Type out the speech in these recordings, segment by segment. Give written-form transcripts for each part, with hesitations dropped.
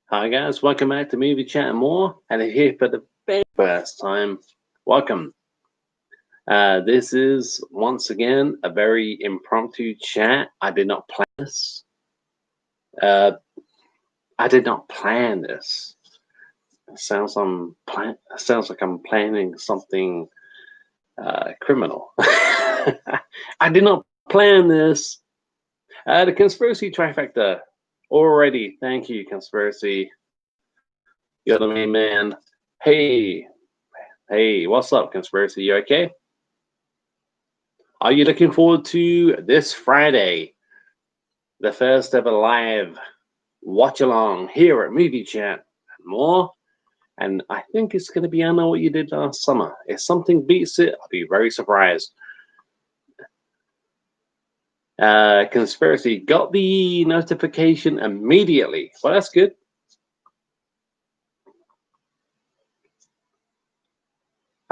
Hi guys, welcome back to Movie Chat and More. And if you're here for the very first time, welcome. This is once again a very impromptu chat. I did not plan this. Uh, I did not plan this. Sounds like I'm planning something criminal. I did not plan this. The conspiracy trifecta. Already, thank you, conspiracy. You're the main man. Hey, hey, what's up, conspiracy? You okay? Are you looking forward to this Friday, the first ever live watch along here at Movie Chat and More? And I think it's going to be I Know What You Did Last Summer. If something beats it, I'll be very surprised. Conspiracy got the notification immediately. Well, that's good.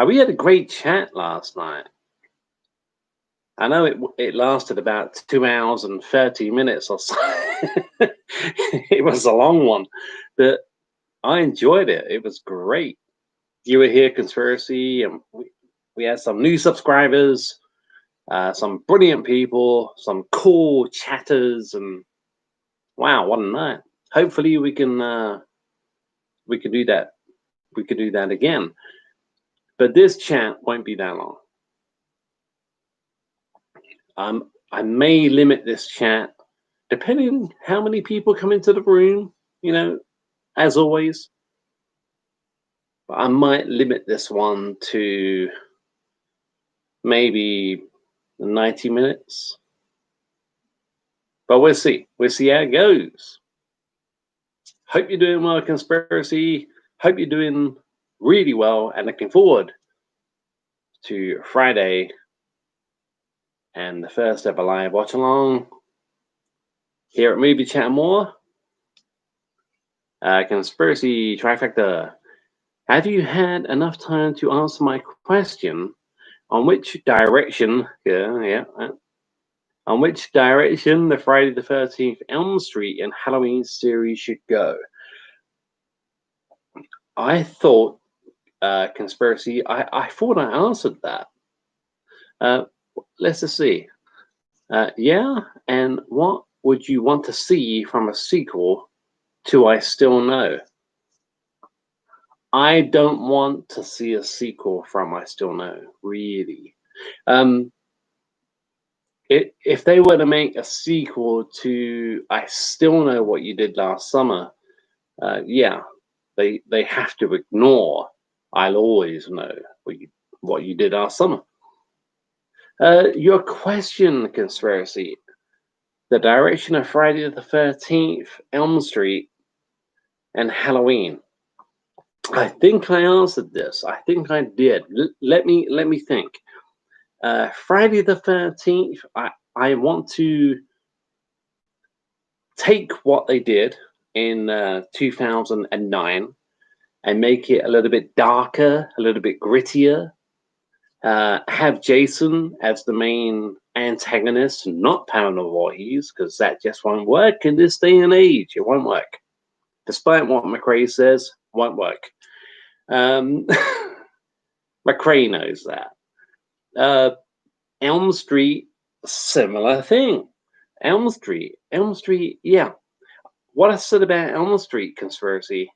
We had a great chat last night. I know it lasted about 2 hours and 30 minutes or so. It was a long one, but I enjoyed it. It was great. You were here, conspiracy, and we had some new subscribers, some brilliant people, some cool chatters, and wow, what a night! Hopefully, we can do that. We could do that again. But this chat won't be that long. I may limit this chat depending how many people come into the room. You know, as always. But I might limit this one to maybe 90 minutes. But we'll see. We'll see how it goes. Hope you're doing well, conspiracy. Hope you're doing really well and looking forward to Friday and the first ever live watch along here at Movie Chat and More. Conspiracy trifecta. Have you had enough time to answer my question on which direction? On which direction the Friday the 13th Elm Street and Halloween series should go? I thought, conspiracy, I thought I answered that. Let's just see. Yeah, and what would you want to see from a sequel to I Still Know? I don't want to see a sequel from I Still Know, really. If they were to make a sequel to I Still Know What You Did Last Summer, yeah, they have to ignore I'll Always Know What You Did Last Summer. Your question, conspiracy. The direction of Friday the 13th, Elm Street, and Halloween. I think I answered this. I think I did. Let me think. Friday the 13th. I want to take what they did in 2009 and make it a little bit darker, a little bit grittier. Have Jason as the main antagonist, not Paranormal Voorhees, because that just won't work in this day and age. It won't work. Despite what McRae says, won't work. McRae knows that. Elm Street, similar thing. Elm Street, yeah. What I said about Elm Street conspiracy,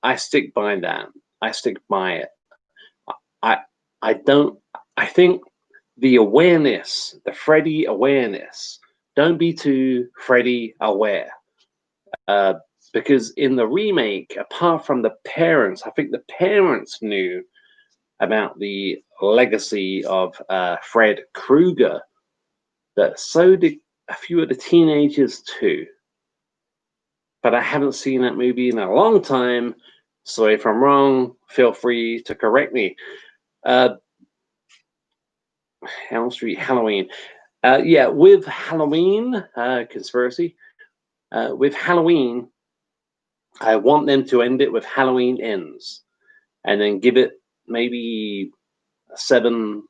I stick by that. I stick by it. I I don't. I think the awareness, the Freddy awareness. Don't be too Freddy aware. Because in the remake, apart from the parents, I think the parents knew about the legacy of Fred Krueger, but so did a few of the teenagers too. But I haven't seen that movie in a long time, so if I'm wrong, feel free to correct me. Elm Street Halloween. Yeah, with Halloween, conspiracy, with Halloween, I want them to end it with Halloween Ends and then give it maybe 7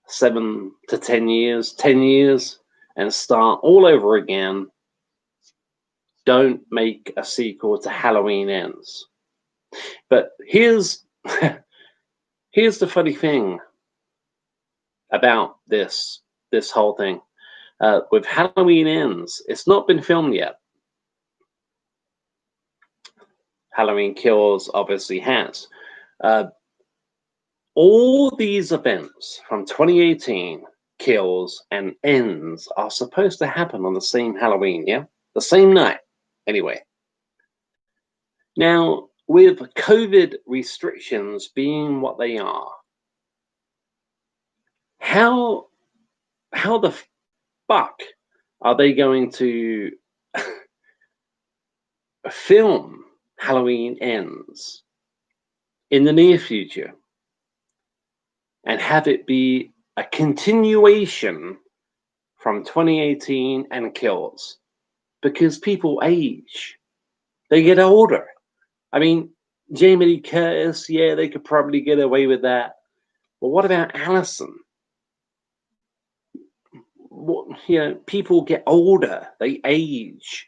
to 10 years, and start all over again don't make a sequel to Halloween Ends. But here's the funny thing about this whole thing. With Halloween Ends, it's not been filmed yet. Halloween Kills obviously has. All these events from 2018, Kills and Ends, are supposed to happen on the same Halloween, yeah? The same night, anyway. Now, with COVID restrictions being what they are, how the fuck are they going to film Halloween Ends in the near future and have it be a continuation from 2018 and Kills? Because people age, they get older. I mean, Jamie Lee Curtis, yeah, they could probably get away with that. But what about Allison? People get older, they age.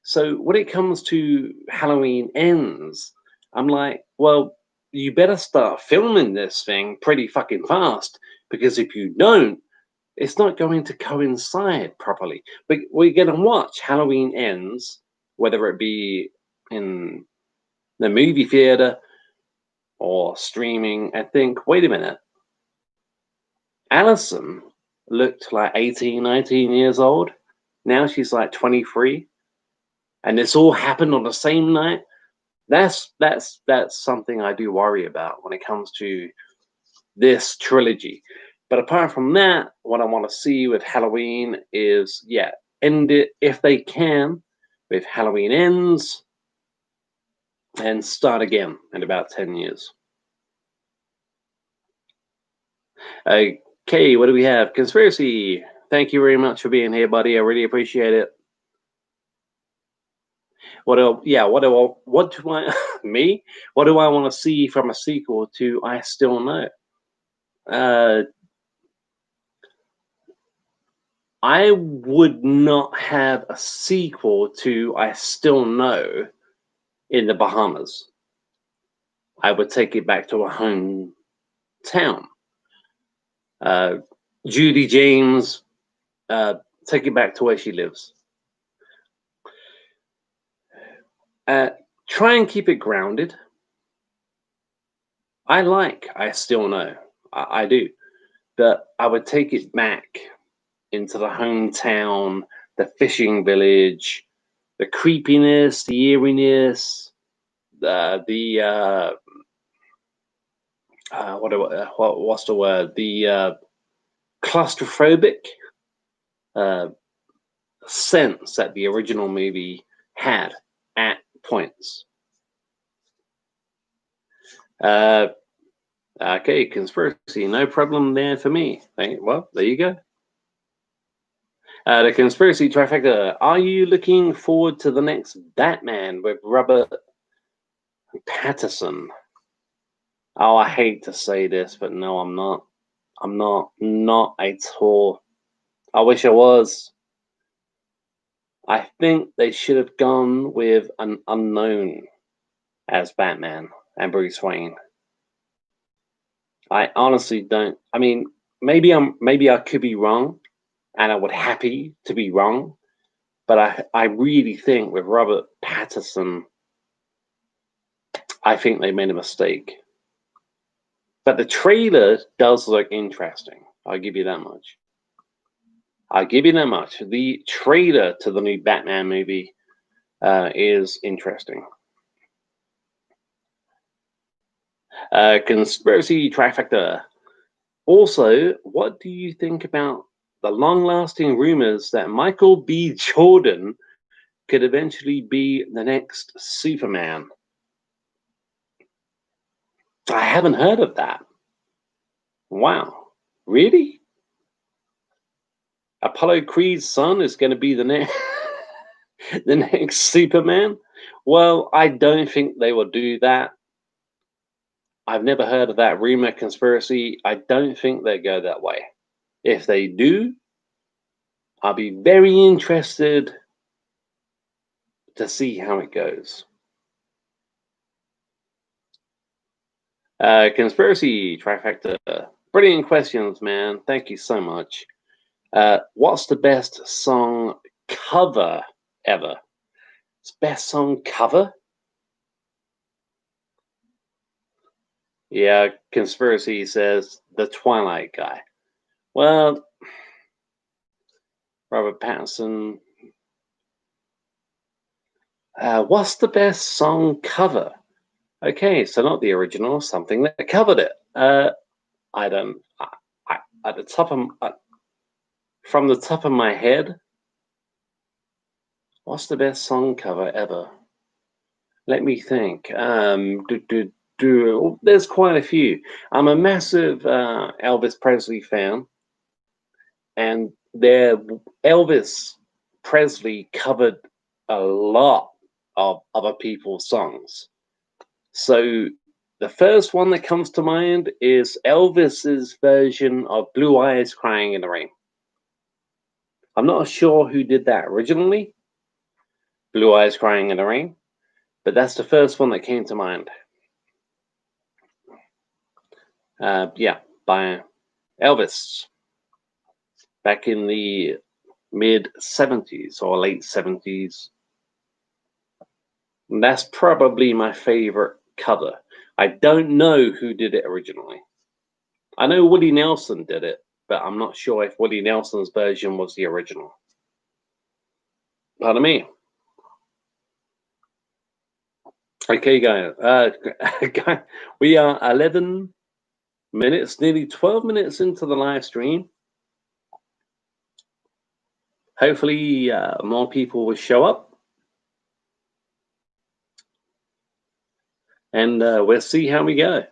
So when it comes to Halloween Ends, I'm like, well, you better start filming this thing pretty fucking fast, because if you don't, it's not going to coincide properly. But we're going to watch Halloween Ends, whether it be in the movie theater or streaming, and think, wait a minute, Allison looked like 18, 19 years old. Now she's like 23. And this all happened on the same night. That's something I do worry about when it comes to this trilogy. But apart from that, what I want to see with Halloween is, yeah, end it if they can with Halloween Ends and start again in about 10 years. Okay, what do we have? Conspiracy. Thank you very much for being here, buddy. I really appreciate it. What do I me? What do I want to see from a sequel to I Still Know? I would not have a sequel to I Still Know in the Bahamas. I would take it back to a hometown. Judy James, take it back to where she lives. Try and keep it grounded. I Still Know. I do. But I would take it back into the hometown, the fishing village, the creepiness, the eeriness, what's the word? The claustrophobic sense that the original movie had at points. Okay, conspiracy, no problem there for me. Well, there you go. The conspiracy trifecta. Are you looking forward to the next Batman with Robert Pattinson? Oh, I hate to say this, but no, I'm not. I'm not at all. I wish I was. I think they should have gone with an unknown as Batman and Bruce Wayne. I honestly don't. I mean, maybe I could be wrong, and I would happy to be wrong, but I really think with Robert Pattinson, I think they made a mistake. But the trailer does look interesting. I'll give you that much. I'll give you that much. The trailer to the new Batman movie is interesting. Conspiracy trifecta. Also, what do you think about the long-lasting rumors that Michael B. Jordan could eventually be the next Superman? I haven't heard of that. Wow. Really? Apollo Creed's son is going to be the next the next Superman? Well, I don't think they will do that. I've never heard of that rumor conspiracy. I don't think they go that way. If they do, I'll be very interested to see how it goes. Conspiracy trifecta. Brilliant questions, man. Thank you so much. What's the best song cover ever? It's best song cover? Yeah, Conspiracy says The Twilight Guy. Well, Robert Pattinson. What's the best song cover? Okay, so not the original, something that covered it. I don't. At the top of from the top of my head, what's the best song cover ever? Let me think. There's quite a few. I'm a massive Elvis Presley fan, and Elvis Presley covered a lot of other people's songs. So the first one that comes to mind is Elvis's version of Blue Eyes Crying in the Rain. I'm not sure who did that originally, Blue Eyes Crying in the Rain, but that's the first one that came to mind. Yeah, by Elvis back in the mid 70s or late 70s. And that's probably my favorite cover. I don't know who did it originally. I know Willie Nelson did it, but I'm not sure if Willie Nelson's version was the original. Pardon me. Okay, guys. We are 11 minutes, nearly 12 minutes into the live stream. Hopefully, more people will show up. And we'll see how we go.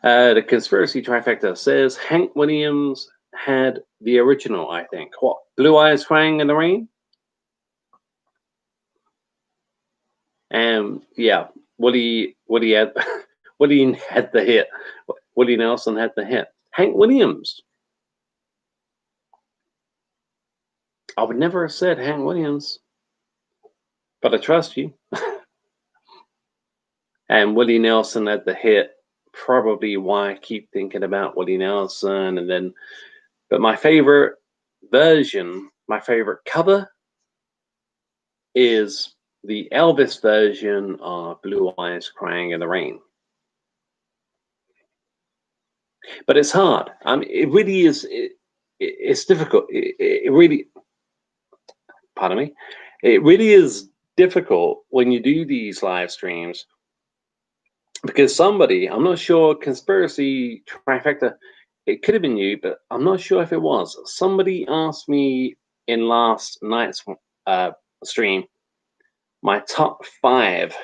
The conspiracy trifecta says Hank Williams had the original, I think. What? Blue Eyes Crying in the Rain? And yeah, Woody had Woody had the hit. Woody Nelson had the hit. Hank Williams. I would never have said Hank Williams, but I trust you. And Willie Nelson had the hit. Probably why I keep thinking about Willie Nelson. And then, but my favorite version, my favorite cover is the Elvis version of Blue Eyes Crying in the Rain. But it's hard. I mean, it really is. It's difficult. It really, pardon me, it really is difficult when you do these live streams because somebody, I'm not sure, conspiracy trifecta, it could have been you, but I'm not sure if it was. Somebody asked me in last night's stream my top 5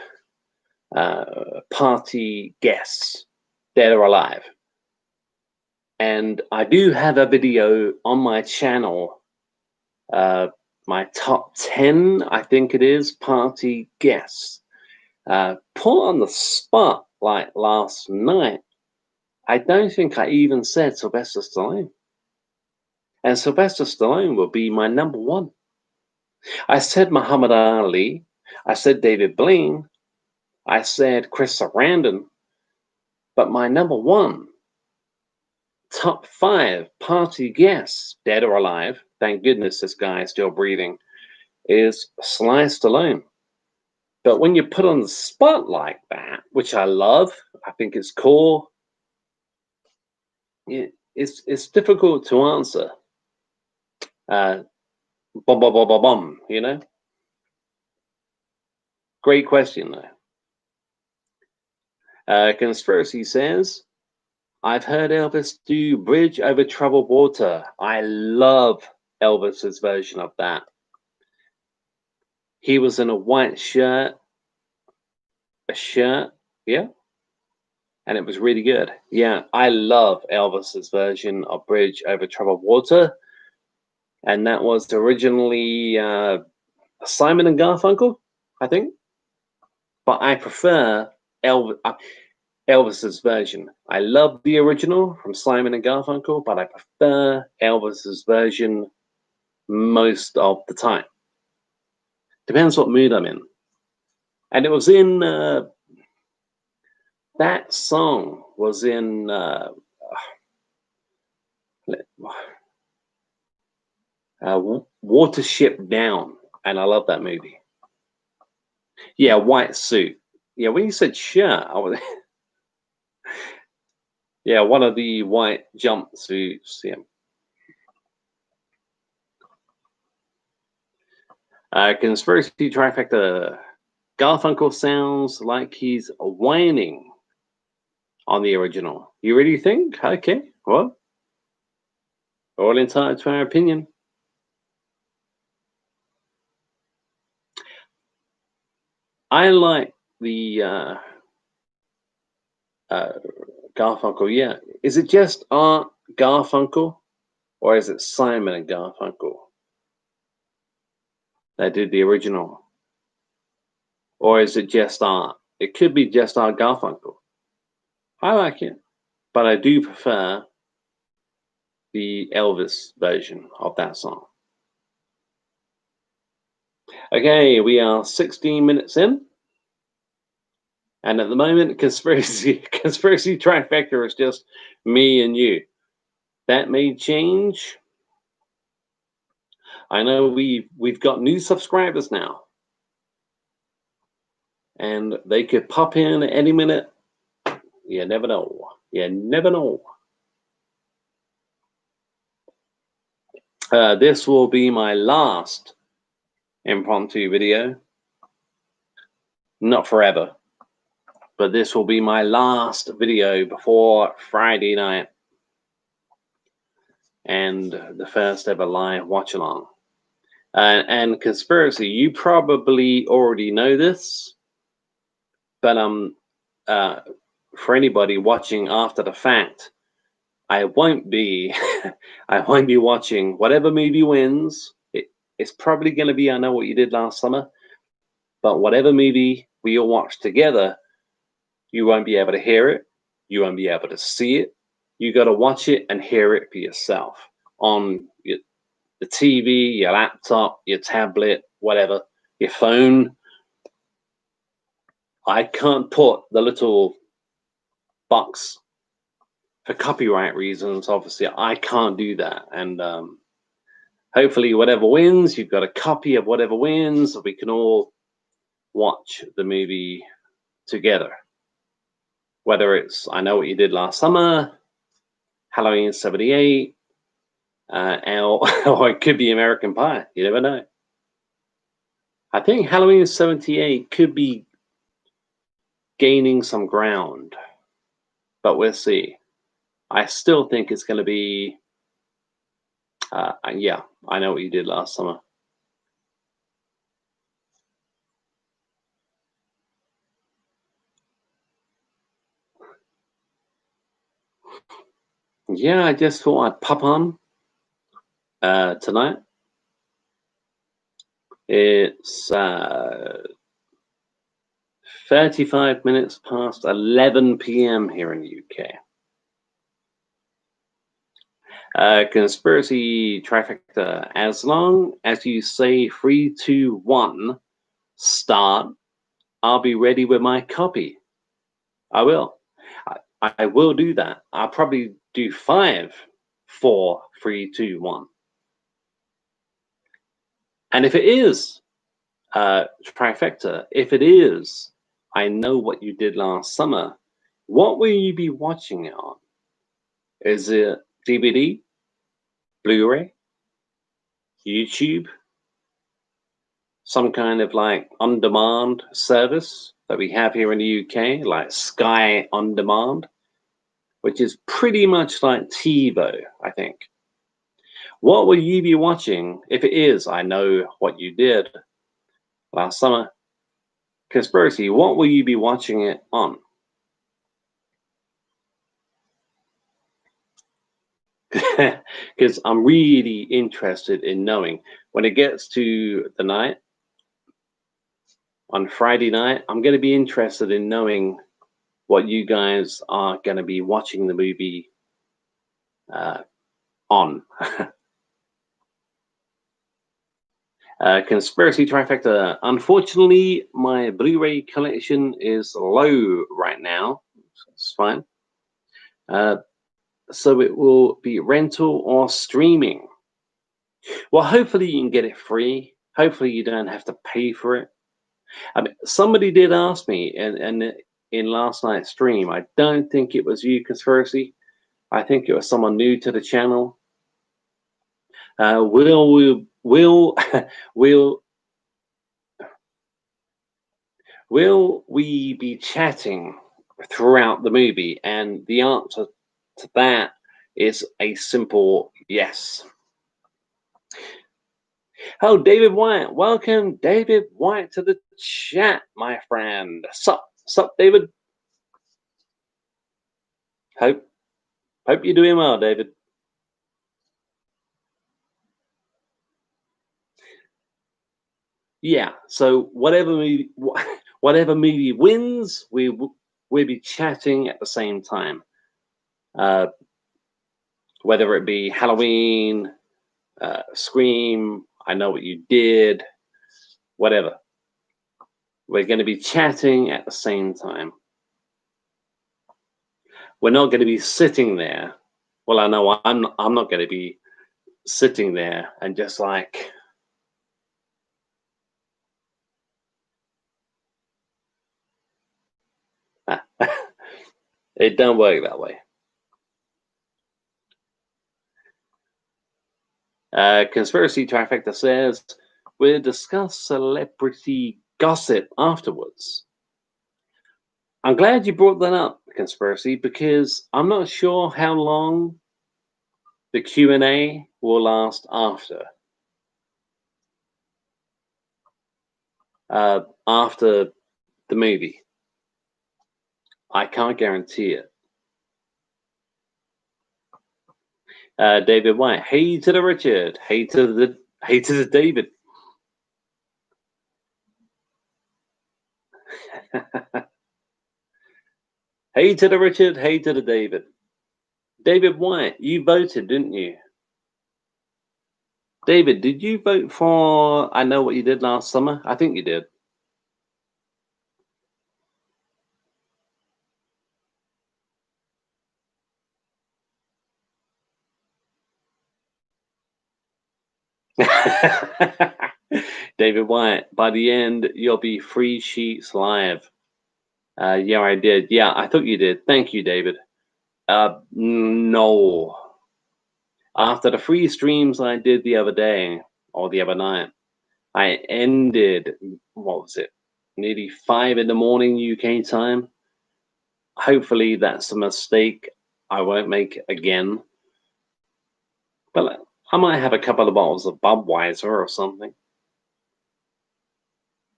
party guests, dead or alive. And I do have a video on my channel, my top 10, I think it is, party guests. Put on the spot like last night, I don't think I even said Sylvester Stallone. And Sylvester Stallone will be my number 1. I said Muhammad Ali. I said David Blaine. I said Chris Sarandon. But my number 1 top 5 party guests, dead or alive, thank goodness this guy is still breathing, is Sly Stallone. But when you put on the spot like that, which I love, I think it's cool, it's difficult to answer. You know? Great question, though. Conspiracy says, I've heard Elvis do Bridge Over Troubled Water. I love Elvis's version of that. He was in a white shirt, yeah, and it was really good. Yeah, I love Elvis's version of Bridge Over Troubled Water, and that was originally Simon and Garfunkel, I think, but I prefer Elvis's version. I love the original from Simon and Garfunkel, but I prefer Elvis's version most of the time. Depends what mood I'm in. And it was in that song was in Watership Down, and I love that movie. Yeah, white suit. Yeah, when you said shirt, I was yeah, one of the white jumpsuits. Yeah. Conspiracy trifecta. Garfunkel sounds like he's whining on the original. You really think? Okay, well, all entitled to our opinion. I like the uh, Garfunkel. Yeah, is it just Art Garfunkel, or is it Simon and Garfunkel that did the original, or is it just Art? It could be just Art Garfunkel. I like it, but I do prefer the Elvis version of that song. Okay, we are 16 minutes in. And at the moment, conspiracy trifecta is just me and you. That may change. I know we've got new subscribers now, and they could pop in at any minute. You never know. You never know. This will be my last impromptu video. Not forever, but this will be my last video before Friday night and the first ever live watch along. And conspiracy, you probably already know this, but for anybody watching after the fact, I won't be I won't be watching whatever movie wins. It's probably going to be I Know What You Did Last Summer, but whatever movie we all watch together, you won't be able to hear it, you won't be able to see it. You got to watch it and hear it for yourself on the TV, your laptop, your tablet, whatever, your phone. I can't put the little box for copyright reasons. Obviously, I can't do that. And hopefully, whatever wins, you've got a copy of whatever wins. We can all watch the movie together. Whether it's I Know What You Did Last Summer, Halloween '78, or it could be American Pie. You never know. I think Halloween '78 could be gaining some ground, but we'll see. I still think it's going to be, yeah, I Know What You Did Last Summer. Yeah, I just thought I'd pop on tonight. It's 35 minutes past 11 p.m. here in the UK. Conspiracy trifecta. As long as you say 3, 2, 1, start, I'll be ready with my copy. I will. I will do that. I'll probably do 5, 4, 3, 2, 1. And if it is trifecta, if it is, I Know What You Did Last Summer, what will you be watching it on? Is it DVD, Blu-ray, YouTube, some kind of like on-demand service that we have here in the UK, like Sky On Demand, which is pretty much like TiVo, I think. What will you be watching if it is I Know What You Did Last Summer? Conspiracy, what will you be watching it on? Because I'm really interested in knowing when it gets to the night on Friday night. I'm going to be interested in knowing what you guys are going to be watching the movie on. Conspiracy trifecta. Unfortunately, my Blu-ray collection is low right now. It's fine. So it will be rental or streaming. Well, hopefully you can get it free. Hopefully you don't have to pay for it. I mean, somebody did ask me in last night's stream. I don't think it was you, Conspiracy. I think it was someone new to the channel. Will will will we be chatting throughout the movie? And the answer to that is a simple yes. Oh, David White. Welcome, David White, to the chat, my friend. Sup, David? Hope you're doing well, David. Yeah, so whatever movie wins, we'll be chatting at the same time. Whether it be Halloween, Scream, I Know What You Did, whatever. We're going to be chatting at the same time. We're not going to be sitting there. Well, I know I'm not going to be sitting there and just like it don't work that way. Conspiracy Trifecta says we'll discuss celebrity gossip afterwards. I'm glad you brought that up, Conspiracy, because I'm not sure how long the Q&A will last after. After the movie. I can't guarantee it. David White. Hey to the Richard. Hey to the David. Hey to the Richard. Hey to the David. David White, you voted, didn't you? David, did you vote for I Know What You Did Last Summer? I think you did. David White, by the end, you'll be free sheets live. Yeah, I did. Yeah, I thought you did. Thank you, David. No. After the free streams I did the other day or the other night, I ended, what was it, nearly 5 in the morning UK time. Hopefully that's a mistake I won't make again. But I might have a couple of bottles of Budweiser or something.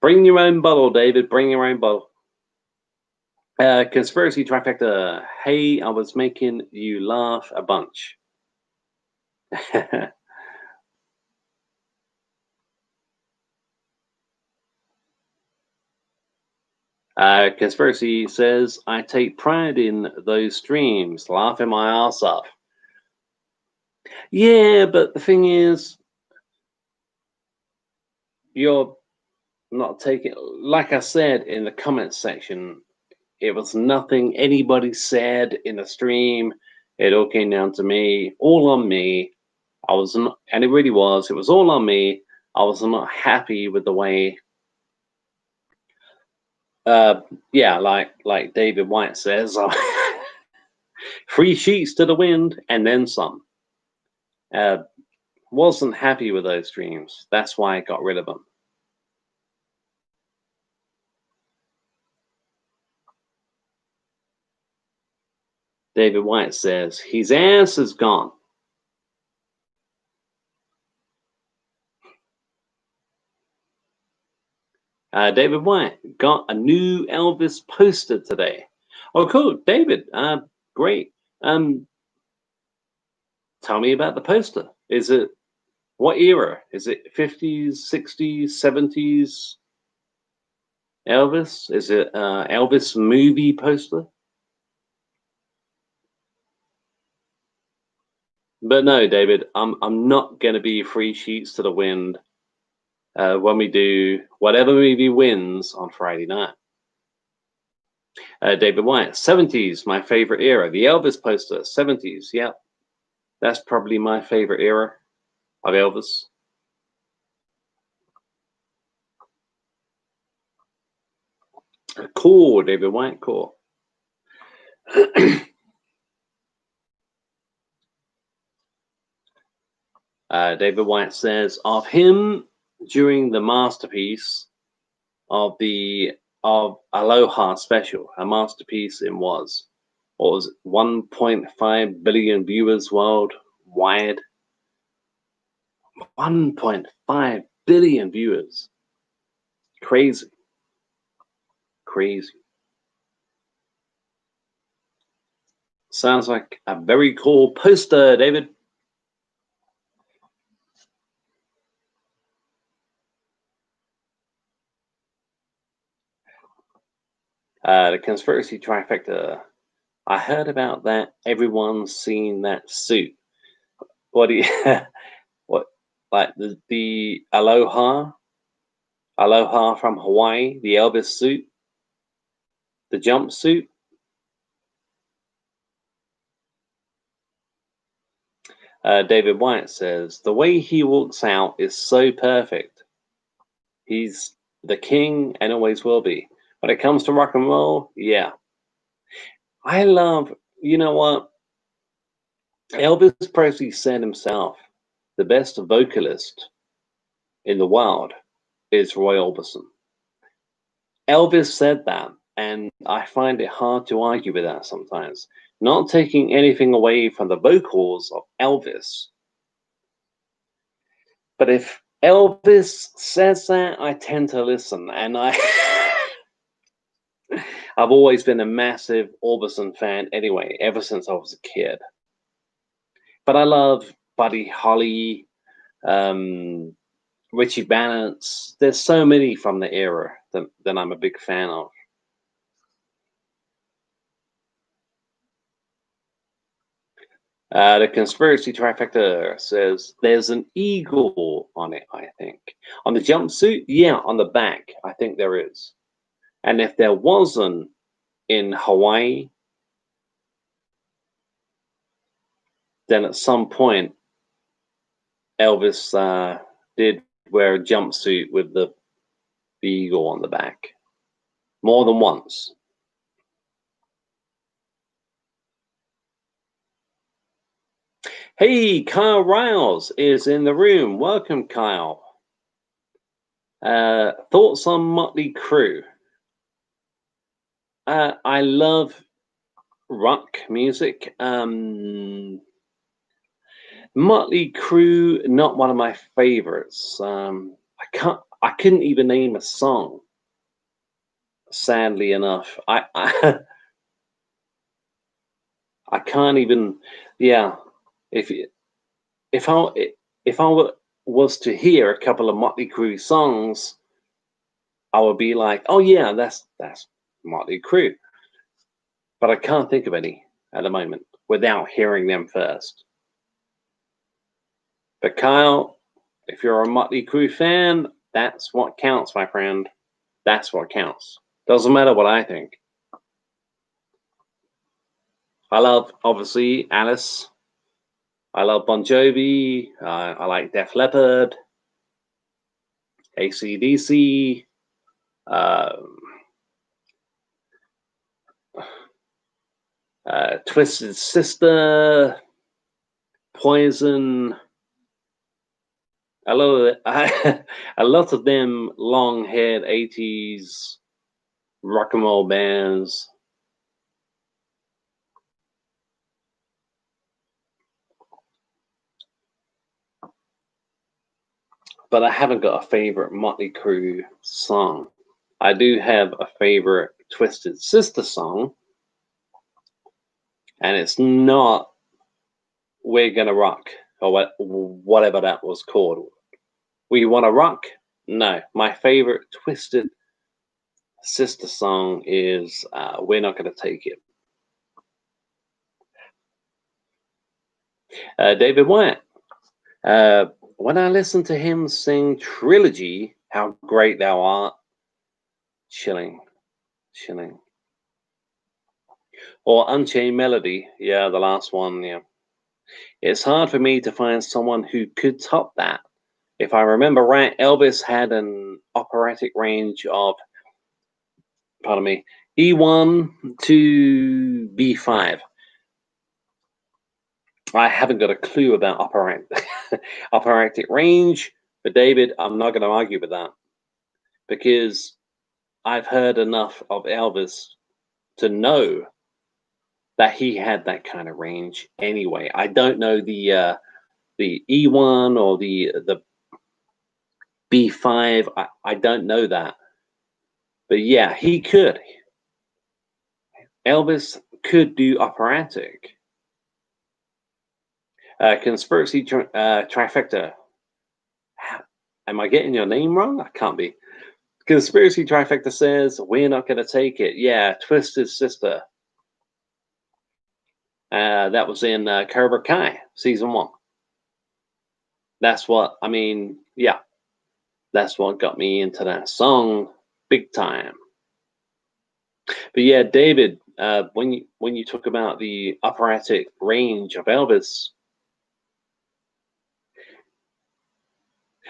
Bring your own bottle, David. Bring your own bottle. Conspiracy Trifecta. Hey, I was making you laugh a bunch. Conspiracy says, I take pride in those streams, laughing my ass off. Yeah, but the thing is, you're not taking, like I said in the comments section, it was nothing anybody said in the stream. It all came down to me, all on me. I was not, and it really was, it was all on me. I was not happy with the way, yeah, like David White says, free sheets to the wind and then some. Wasn't happy with those streams. That's why I got rid of them. David White says, his ass is gone. David White got a new Elvis poster today. Oh, cool, David. Great. Tell me about the poster. Is it what era? Is it 50s, 60s, 70s? Elvis? Is it Elvis movie poster? But no, David, I'm not gonna be free sheets to the wind. when we do whatever movie wins on Friday night. David White, 70s, my favorite era. The Elvis poster, 70s. Yeah, that's probably my favorite era of Elvis. Cool, David White, cool. David White says of him during the masterpiece of Aloha special, a masterpiece it was. What was it, 1.5 billion viewers worldwide? 1.5 billion viewers. Crazy. Crazy. Sounds like a very cool poster, David. The conspiracy trifecta. I heard about that. Everyone's seen that suit. What do you what like the Aloha from Hawaii, the Elvis suit, the jumpsuit? David White says the way he walks out is so perfect. He's the king and always will be. When it comes to rock and roll, yeah. I love, you know what? Elvis Presley said himself, the best vocalist in the world is Roy Orbison. Elvis said that, and I find it hard to argue with that sometimes. Not taking anything away from the vocals of Elvis, but if Elvis says that, I tend to listen, and I've always been a massive Orbison fan anyway, ever since I was a kid. But I love Buddy Holly, um, Richie Valens. There's so many from the era that I'm a big fan of. The conspiracy trifecta says there's an eagle on it, I think. On the jumpsuit? Yeah, on the back. I think there is. And if there wasn't in Hawaii, then at some point Elvis did wear a jumpsuit with the eagle on the back. More than once. Hey, Kyle Riles is in the room. Welcome, Kyle. Thoughts on Motley Crue? I love rock music. Motley Crue, not one of my favorites. I couldn't even name a song. Sadly enough, I can't even. Yeah, if if I was to hear a couple of Motley Crue songs, I would be like, oh yeah, that's Motley Crue. But I can't think of any at the moment without hearing them first. But Kyle, if you're a Motley Crue fan, that's what counts, my friend. That's what counts. Doesn't matter what I think. I love, obviously, Alice. I love Bon Jovi. I like Def Leppard, AC/DC, Twisted Sister, Poison. A lot of them long-haired 80s rock and roll bands. But I haven't got a favorite Motley Crue song. I do have a favorite Twisted Sister song, and it's not "We're Gonna Rock" or whatever that was called. We Wanna Rock? No, my favorite Twisted Sister song is "We're Not Gonna Take It." David White. when I listen to him sing Trilogy, How Great Thou Art, chilling, chilling. Or Unchained Melody, yeah, the last one, yeah. It's hard for me to find someone who could top that. If I remember right, Elvis had an operatic range of, pardon me, E1 to B5. I haven't got a clue about operatic range, but David, I'm not going to argue with that because I've heard enough of Elvis to know that he had that kind of range anyway. I don't know the E1 or the B5. I don't know that. But yeah, he could. Elvis could do operatic. Conspiracy trifecta. Am I getting your name wrong? I can't be. Conspiracy trifecta says we're not going to take it. Yeah, Twisted Sister. That was in Cobra Kai season 1. That's what I mean. Yeah, that's what got me into that song big time. But yeah, David, when you talk about the operatic range of Elvis,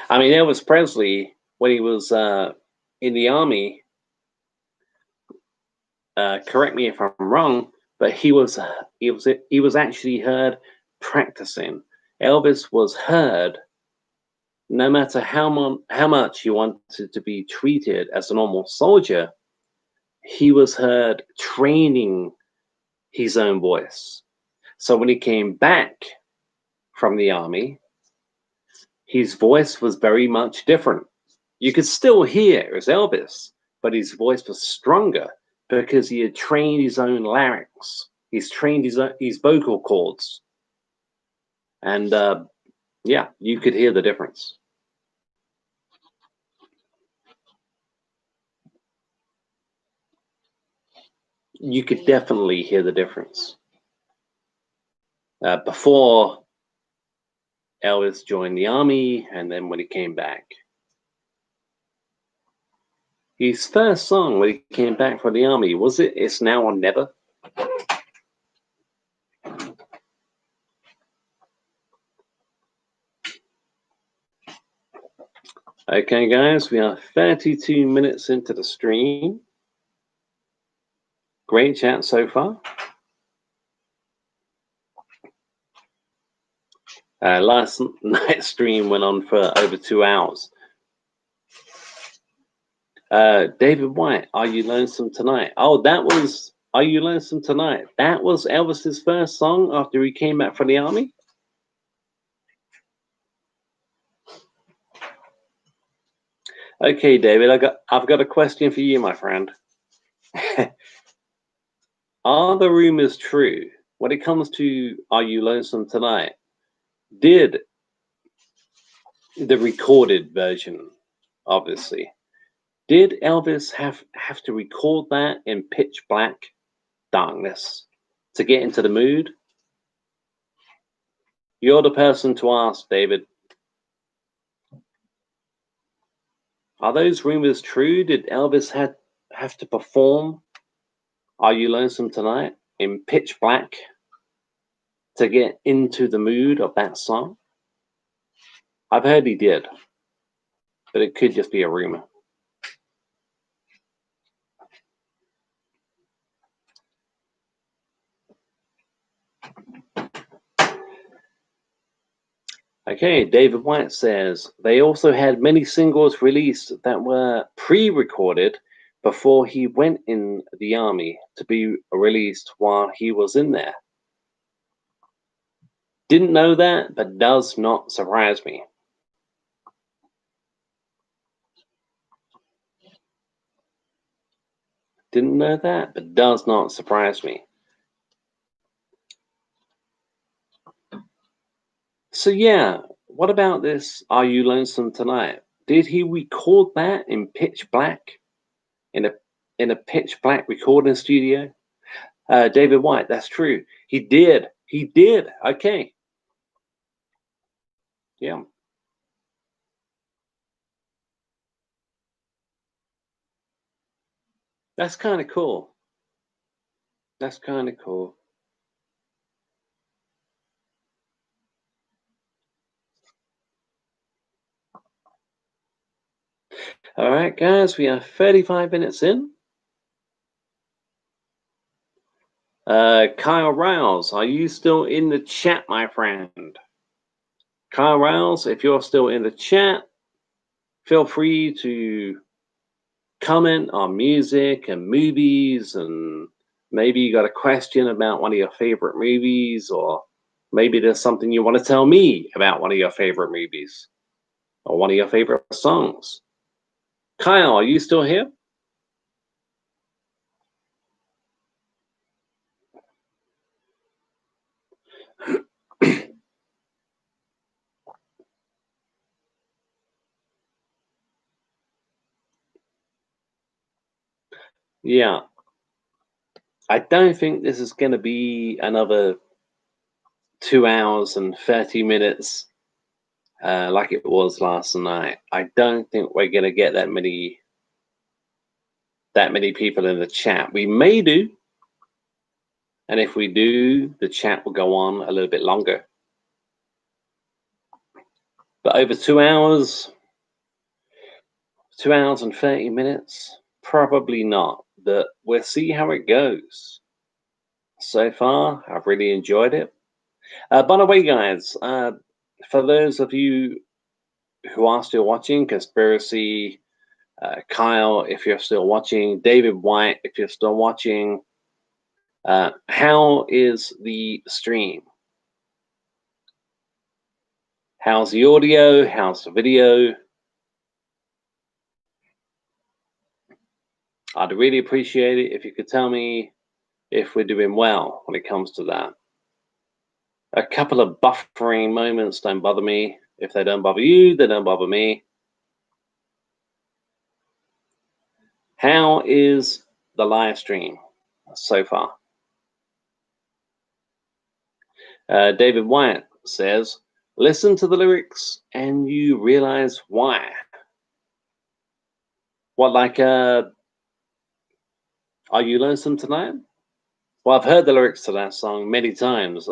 I mean Elvis Presley when he was in the army. Correct me if I'm wrong, but he was actually heard practicing. Elvis was heard no matter how much he wanted to be treated as a normal soldier. He was heard training his own voice. So when he came back from the army, his voice was very much different. You could still hear it was Elvis, but his voice was stronger because he had trained his own larynx. He's trained his vocal cords, and yeah, you could hear the difference. You could definitely hear the difference. Before Elvis joined the army, and then when he came back. His first song when he came back from the army was it "It's Now or Never"? Okay, guys, we are 32 minutes into the stream. Great chat so far. Last night's stream went on for over 2 hours. David White, Are You Lonesome Tonight? Oh, that was Are You Lonesome Tonight? That was Elvis's first song after he came back from the army? Okay, David, I've got a question for you, my friend. Are the rumors true when it comes to Are You Lonesome Tonight? Did the recorded version, obviously, did Elvis have to record that in pitch black darkness to get into the mood? You're the person to ask, David. Are those rumors true? Did Elvis have to perform Are You Lonesome Tonight in pitch black to get into the mood of that song? I've heard he did, but it could just be a rumor. Okay, David White says they also had many singles released that were pre-recorded before he went in the army to be released while he was in there. Didn't know that, but does not surprise me. Didn't know that, but does not surprise me. So yeah, what about this Are You Lonesome Tonight? Did he record that in pitch black? In a pitch black recording studio? David White, that's true. He did. He did. Okay. Yeah. That's kind of cool. That's kind of cool. All right, guys, we are 35 minutes in. Kyle Rouse, are you still in the chat, my friend? Kyle Rouse, if you're still in the chat, feel free to comment on music and movies, and maybe you got a question about one of your favorite movies, or maybe there's something you want to tell me about one of your favorite movies or one of your favorite songs. Kyle, are you still here? Yeah, I don't think this is going to be another 2 hours and 30 minutes like it was last night. I don't think we're going to get that many people in the chat. We may do, and if we do, the chat will go on a little bit longer. But over 2 hours, 2 hours and 30 minutes, probably not. But we'll see how it goes. So far, I've really enjoyed it. By the way, guys, for those of you who are still watching, Conspiracy, Kyle, if you're still watching, David White, if you're still watching, how is the stream? How's the audio? How's the video? I'd really appreciate it if you could tell me if we're doing well when it comes to that. A couple of buffering moments don't bother me. If they don't bother you, they don't bother me. How is the live stream so far? David Wyatt says, listen to the lyrics and you realize why. What, like, are you lonesome tonight? Well, I've heard the lyrics to that song many times,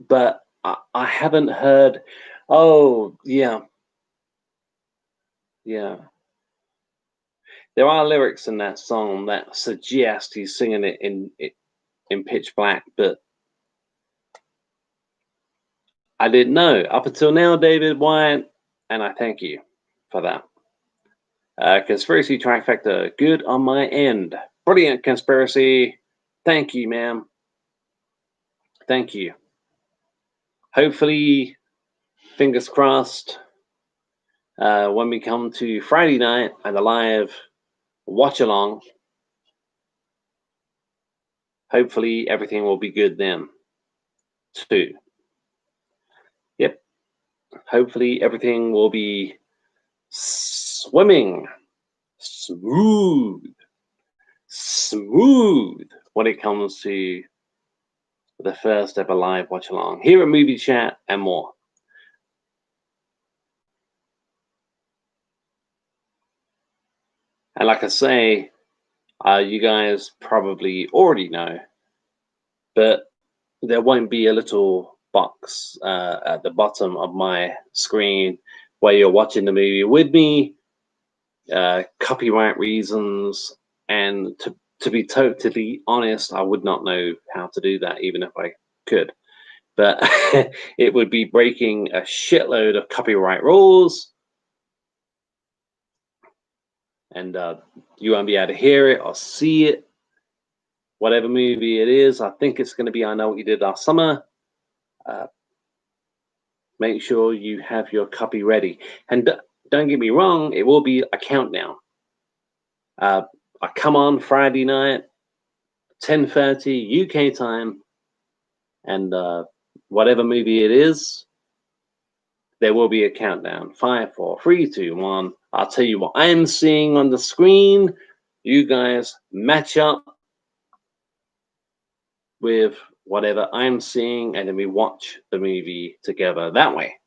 but I haven't heard. Oh, yeah, yeah. There are lyrics in that song that suggest he's singing it in pitch black, but I didn't know up until now, David Wyatt, and I thank you for that. Conspiracy trifecta, good on my end. Brilliant, Conspiracy. Thank you, ma'am. Thank you. Hopefully, fingers crossed, when we come to Friday night and the live watch along, hopefully everything will be good then, too. Yep. Hopefully everything will be swimming smooth when it comes to the first ever live watch along here at Movie Chat and more. And like I say, you guys probably already know, but there won't be a little box at the bottom of my screen where you're watching the movie with me, copyright reasons, and to be totally honest, I would not know how to do that even if I could. But it would be breaking a shitload of copyright rules, and you won't be able to hear it or see it. Whatever movie it is, I think it's going to be I Know What You Did Last Summer. Make sure you have your copy ready. And don't get me wrong, it will be a countdown. I come on Friday night, 10:30 UK time, and whatever movie it is, there will be a countdown. 5, 4, 3, 2, 1. I'll tell you what I'm seeing on the screen. You guys match up with whatever I'm seeing, and then we watch the movie together that way.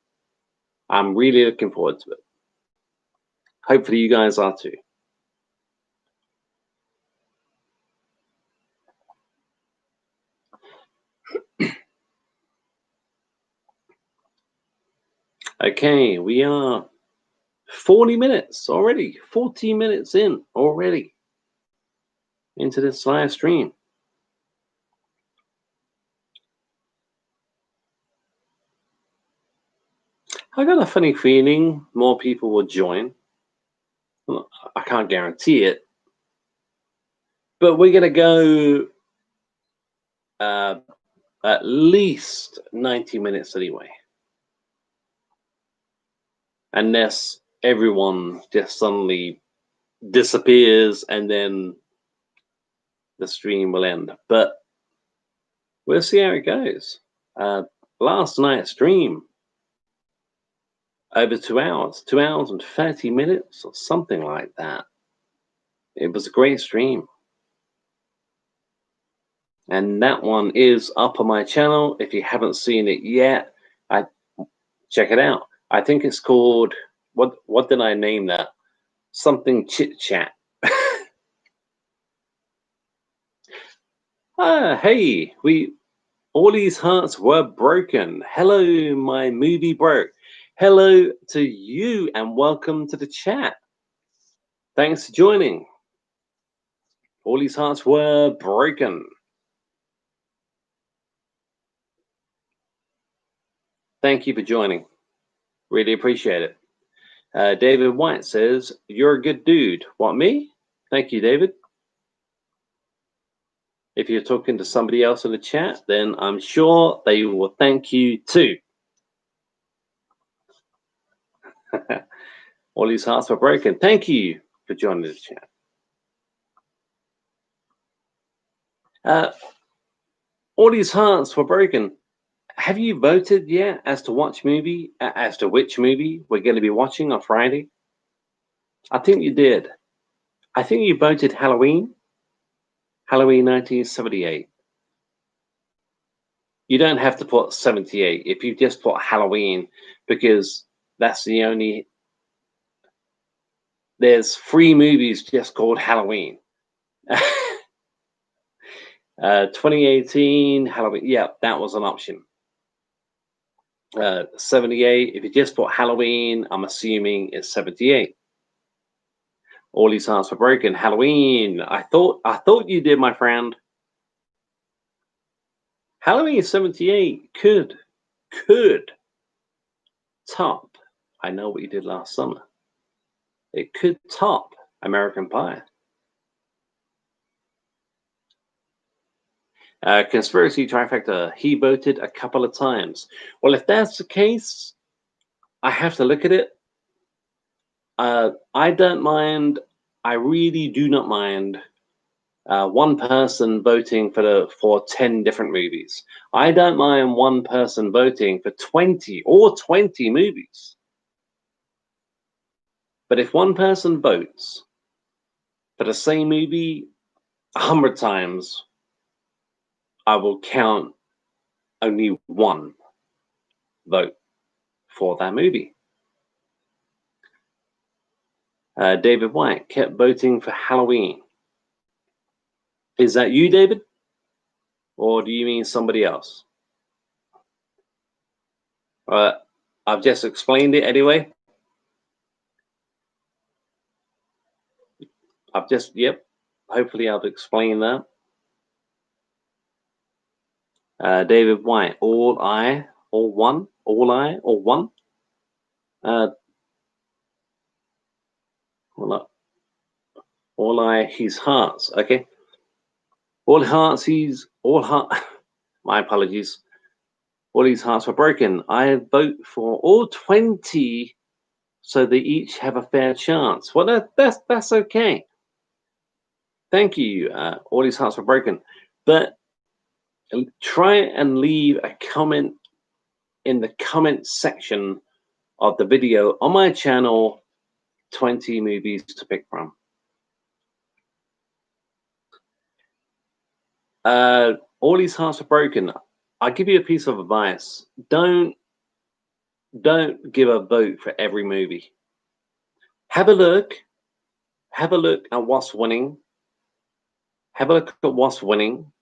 I'm really looking forward to it. Hopefully you guys are too. Okay, we are 40 minutes already. 40 minutes in already into this live stream. I got a funny feeling more people will join. Well, I can't guarantee it, but we're going to go at least 90 minutes anyway. Unless everyone just suddenly disappears and then the stream will end. But we'll see how it goes. Last night's stream, over 2 hours, 2 hours and 30 minutes or something like that. It was a great stream. And that one is up on my channel. If you haven't seen it yet, check it out. I think it's called, what did I name that? Something Chit Chat. Hey, all these hearts were broken. Hello, my movie bro. Hello to you and welcome to the chat. Thanks for joining. All these hearts were broken. Thank you for joining. Really appreciate it. David White says, you're a good dude. What, me? Thank you, David. If you're talking to somebody else in the chat, then I'm sure they will thank you too. All these hearts were broken. Thank you for joining the chat. All these hearts were broken. Have you voted yet as to which movie we're going to be watching on Friday? I think you did. I think you voted Halloween 1978. You don't have to put 78 if you just put Halloween, because that's the only. There's 3 movies just called Halloween. 2018 Halloween. Yeah, that was an option. 78. If you just put Halloween, I'm assuming it's 78. All these hearts were broken. Halloween. I thought you did, my friend. Halloween 78 could top. I know what you did last summer. It could top American Pie. Conspiracy trifecta. He voted a couple of times. Well, if that's the case, I have to look at it. I don't mind. I really do not mind one person voting for 10 different movies. I don't mind one person voting for 20 movies. But if one person votes for the same movie 100 times, I will count only one vote for that movie. David White kept voting for Halloween. Is that you, David? Or do you mean somebody else? I've just explained it anyway. Yep. Hopefully I've explained that. David White, all I, or one? All I, or one? All I, his hearts. Okay. All hearts, my apologies. All these hearts were broken. I vote for all 20 so they each have a fair chance. Well, that's okay. Thank you. All these hearts were broken. But try and leave a comment in the comment section of the video on my channel, 20 movies to pick from. All these hearts are broken. I'll give you a piece of advice. Don't give a vote for every movie. Have a look. Have a look at what's winning. Have a look at what's winning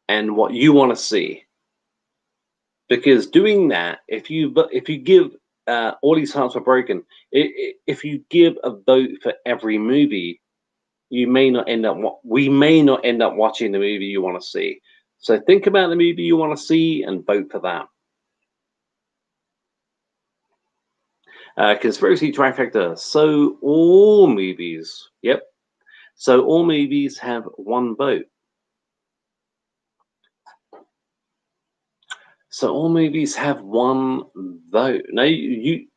and what you want to see. Because doing that, if you give All These Hearts Are Broken, if you give a vote for every movie, you may not end up. We may not end up watching the movie you want to see. So think about the movie you want to see and vote for that. Conspiracy trifecta. So all movies, yep. So all movies have one vote. So all movies have one vote. Now you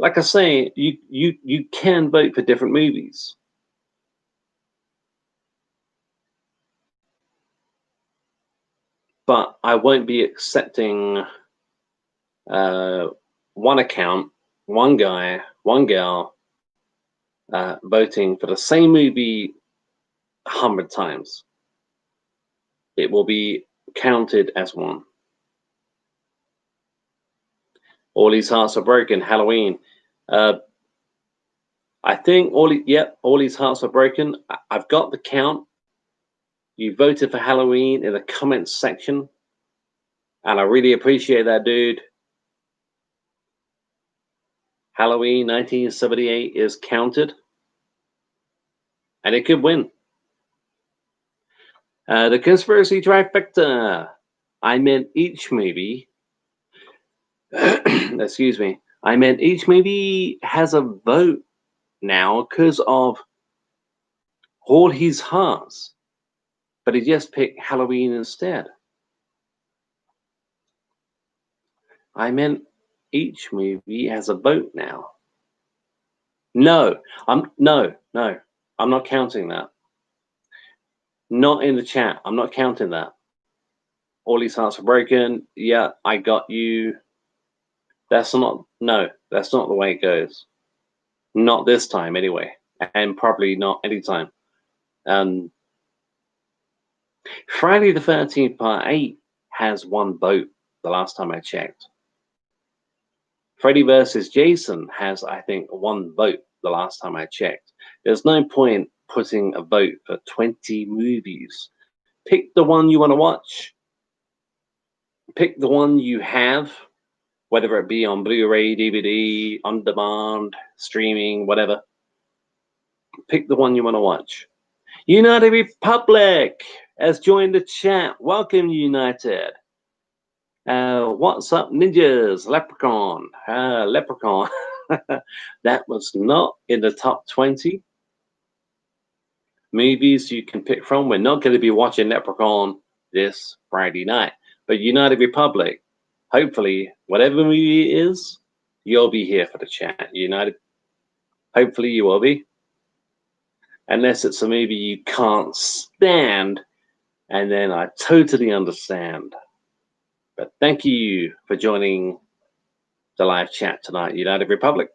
like I say, you can vote for different movies. But I won't be accepting one account, one guy, one girl voting for the same movie 100 times. It will be counted as one. All These Hearts Are Broken, Halloween. I think all These Hearts Are Broken. I've got the count. You voted for Halloween in the comments section, and I really appreciate that, dude. Halloween 1978 is counted, and it could win. The conspiracy trifecta. I meant each movie. Excuse me. I meant each movie has a vote now because of All His Hearts, but he just picked Halloween instead. I meant each movie has a vote now. No, I'm not counting that. Not in the chat. I'm not counting that. All These Hearts Are Broken. Yeah, I got you. That's not the way it goes. Not this time anyway, and probably not anytime. Friday the 13th Part 8 has one vote the last time I checked. Freddy versus Jason has, I think, one vote the last time I checked. There's no point putting a vote for 20 movies. Pick the one you want to watch. Pick the one you have, whether it be on Blu-ray, DVD, on demand, streaming, whatever. Pick the one you want to watch. United Republic has joined the chat. Welcome, United. What's up, ninjas? Leprechaun. Leprechaun. That was not in the top 20 movies you can pick from. We're not going to be watching Leprechaun this Friday night. But United Republic, hopefully, whatever movie it is, you'll be here for the chat. United, hopefully you will be. Unless it's a movie you can't stand, and then I totally understand. But thank you for joining the live chat tonight, United Republic.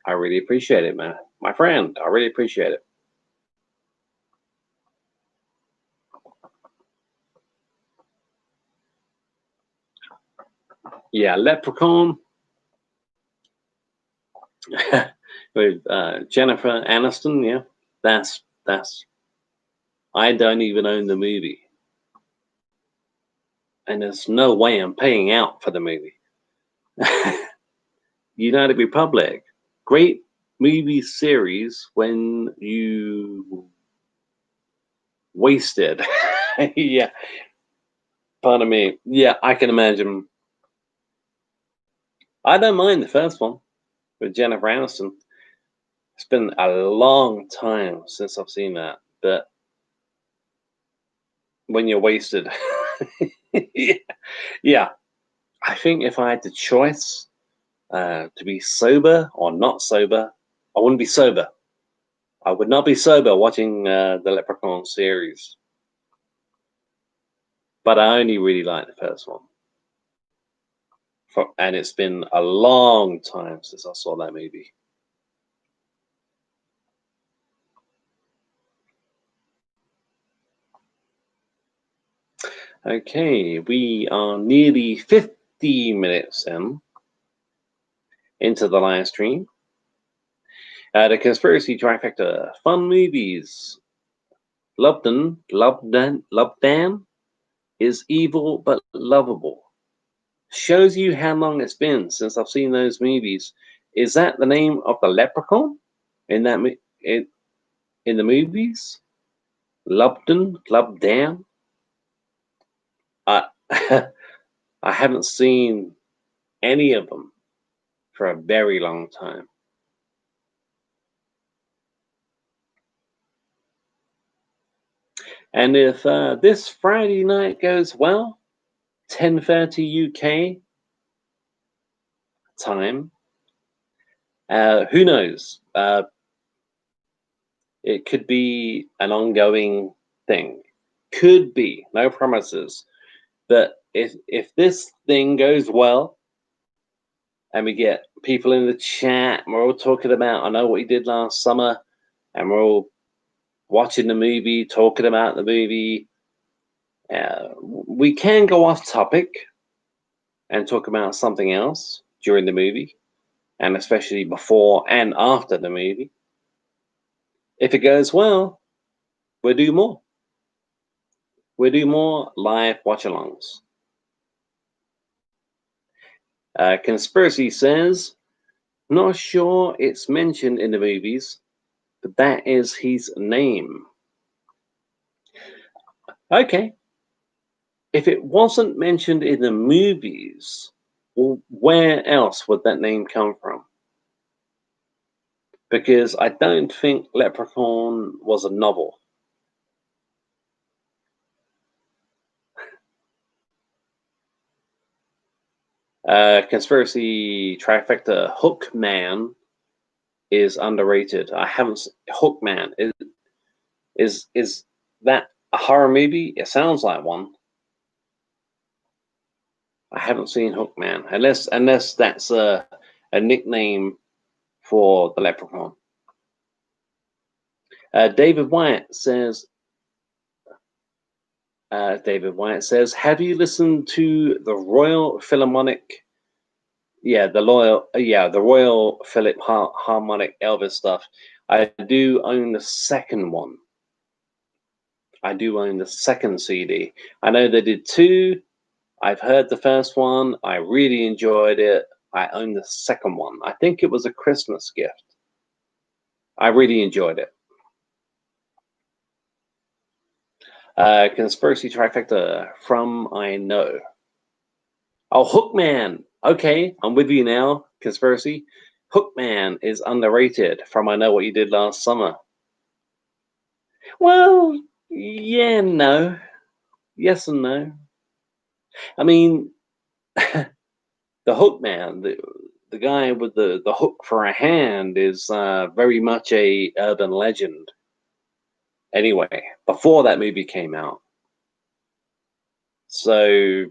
I really appreciate it, man. My friend, I really appreciate it. Yeah, Leprechaun with Jennifer Aniston. Yeah, that's. I don't even own the movie, and there's no way I'm paying out for the movie. United Republic, great movie series when you wasted. Yeah, pardon me. Yeah, I can imagine. I don't mind the first one with Jennifer Aniston. It's been a long time since I've seen that, but when you're wasted, yeah, I think if I had the choice to be sober or not sober, I wouldn't be sober. I would not be sober watching the Leprechaun series, but I only really like the first one. And it's been a long time since I saw that movie. Okay, we are nearly 50 minutes in. into the live stream. The conspiracy trifecta: fun movies. Lubdan is evil but lovable. Shows you how long it's been since I've seen those movies. Is that the name of the leprechaun in in the movies? Lubdan. I I haven't seen any of them for a very long time. And if this Friday night goes well, 10:30 UK time, who knows? It could be an ongoing thing. Could be, no promises. But if this thing goes well, and we get people in the chat, and we're all talking about, I know what he did last summer, and we're all watching the movie, talking about the movie. We can go off topic and talk about something else during the movie, and especially before and after the movie. If it goes well, we'll do more. We'll do more live watch-alongs. Conspiracy says, not sure it's mentioned in the movies, but that is his name. Okay. If it wasn't mentioned in the movies, well, where else would that name come from? Because I don't think Leprechaun was a novel. Conspiracy trifecta: Hookman is underrated. I haven't. Hookman is that a horror movie? It sounds like one. I haven't seen Hookman, unless that's a nickname for the Leprechaun. David White says, have you listened to the Royal Philharmonic? Yeah, the Royal Philip Harmonic Elvis stuff. I do own the second one. I do own the second CD. I know they did two. I've heard the first one. I really enjoyed it. I own the second one. I think it was a Christmas gift. I really enjoyed it. Conspiracy trifecta from I Know. Oh, Hookman. Okay, I'm with you now. Conspiracy. Hookman is underrated from I Know What You Did Last Summer. Well, yeah, no. Yes and no. I mean, the Hookman, the guy with the hook for a hand, is very much a urban legend. Anyway, before that movie came out. So,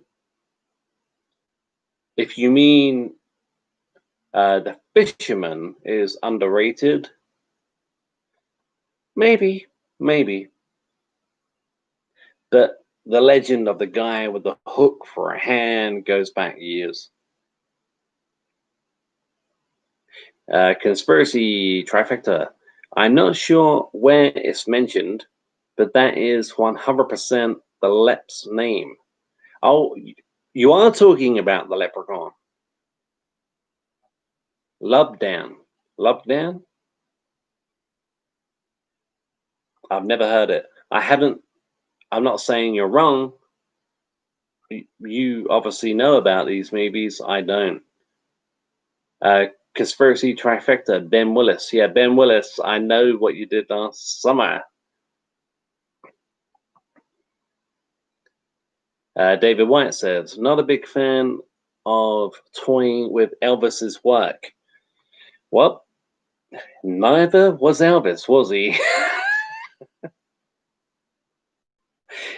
if you mean the Fisherman is underrated, maybe. But the legend of the guy with the hook for a hand goes back years. Conspiracy trifecta. I'm not sure where it's mentioned, but that is 100% the Lep's name. Oh, you are talking about the leprechaun. Lubdan. Lubdan? I've never heard it. I haven't. I'm not saying you're wrong. You obviously know about these movies. I don't. Conspiracy trifecta. Ben Willis. Yeah, Ben Willis. I Know What You Did Last Summer. David White says, not a big fan of toying with Elvis's work. Well, neither was Elvis, was he?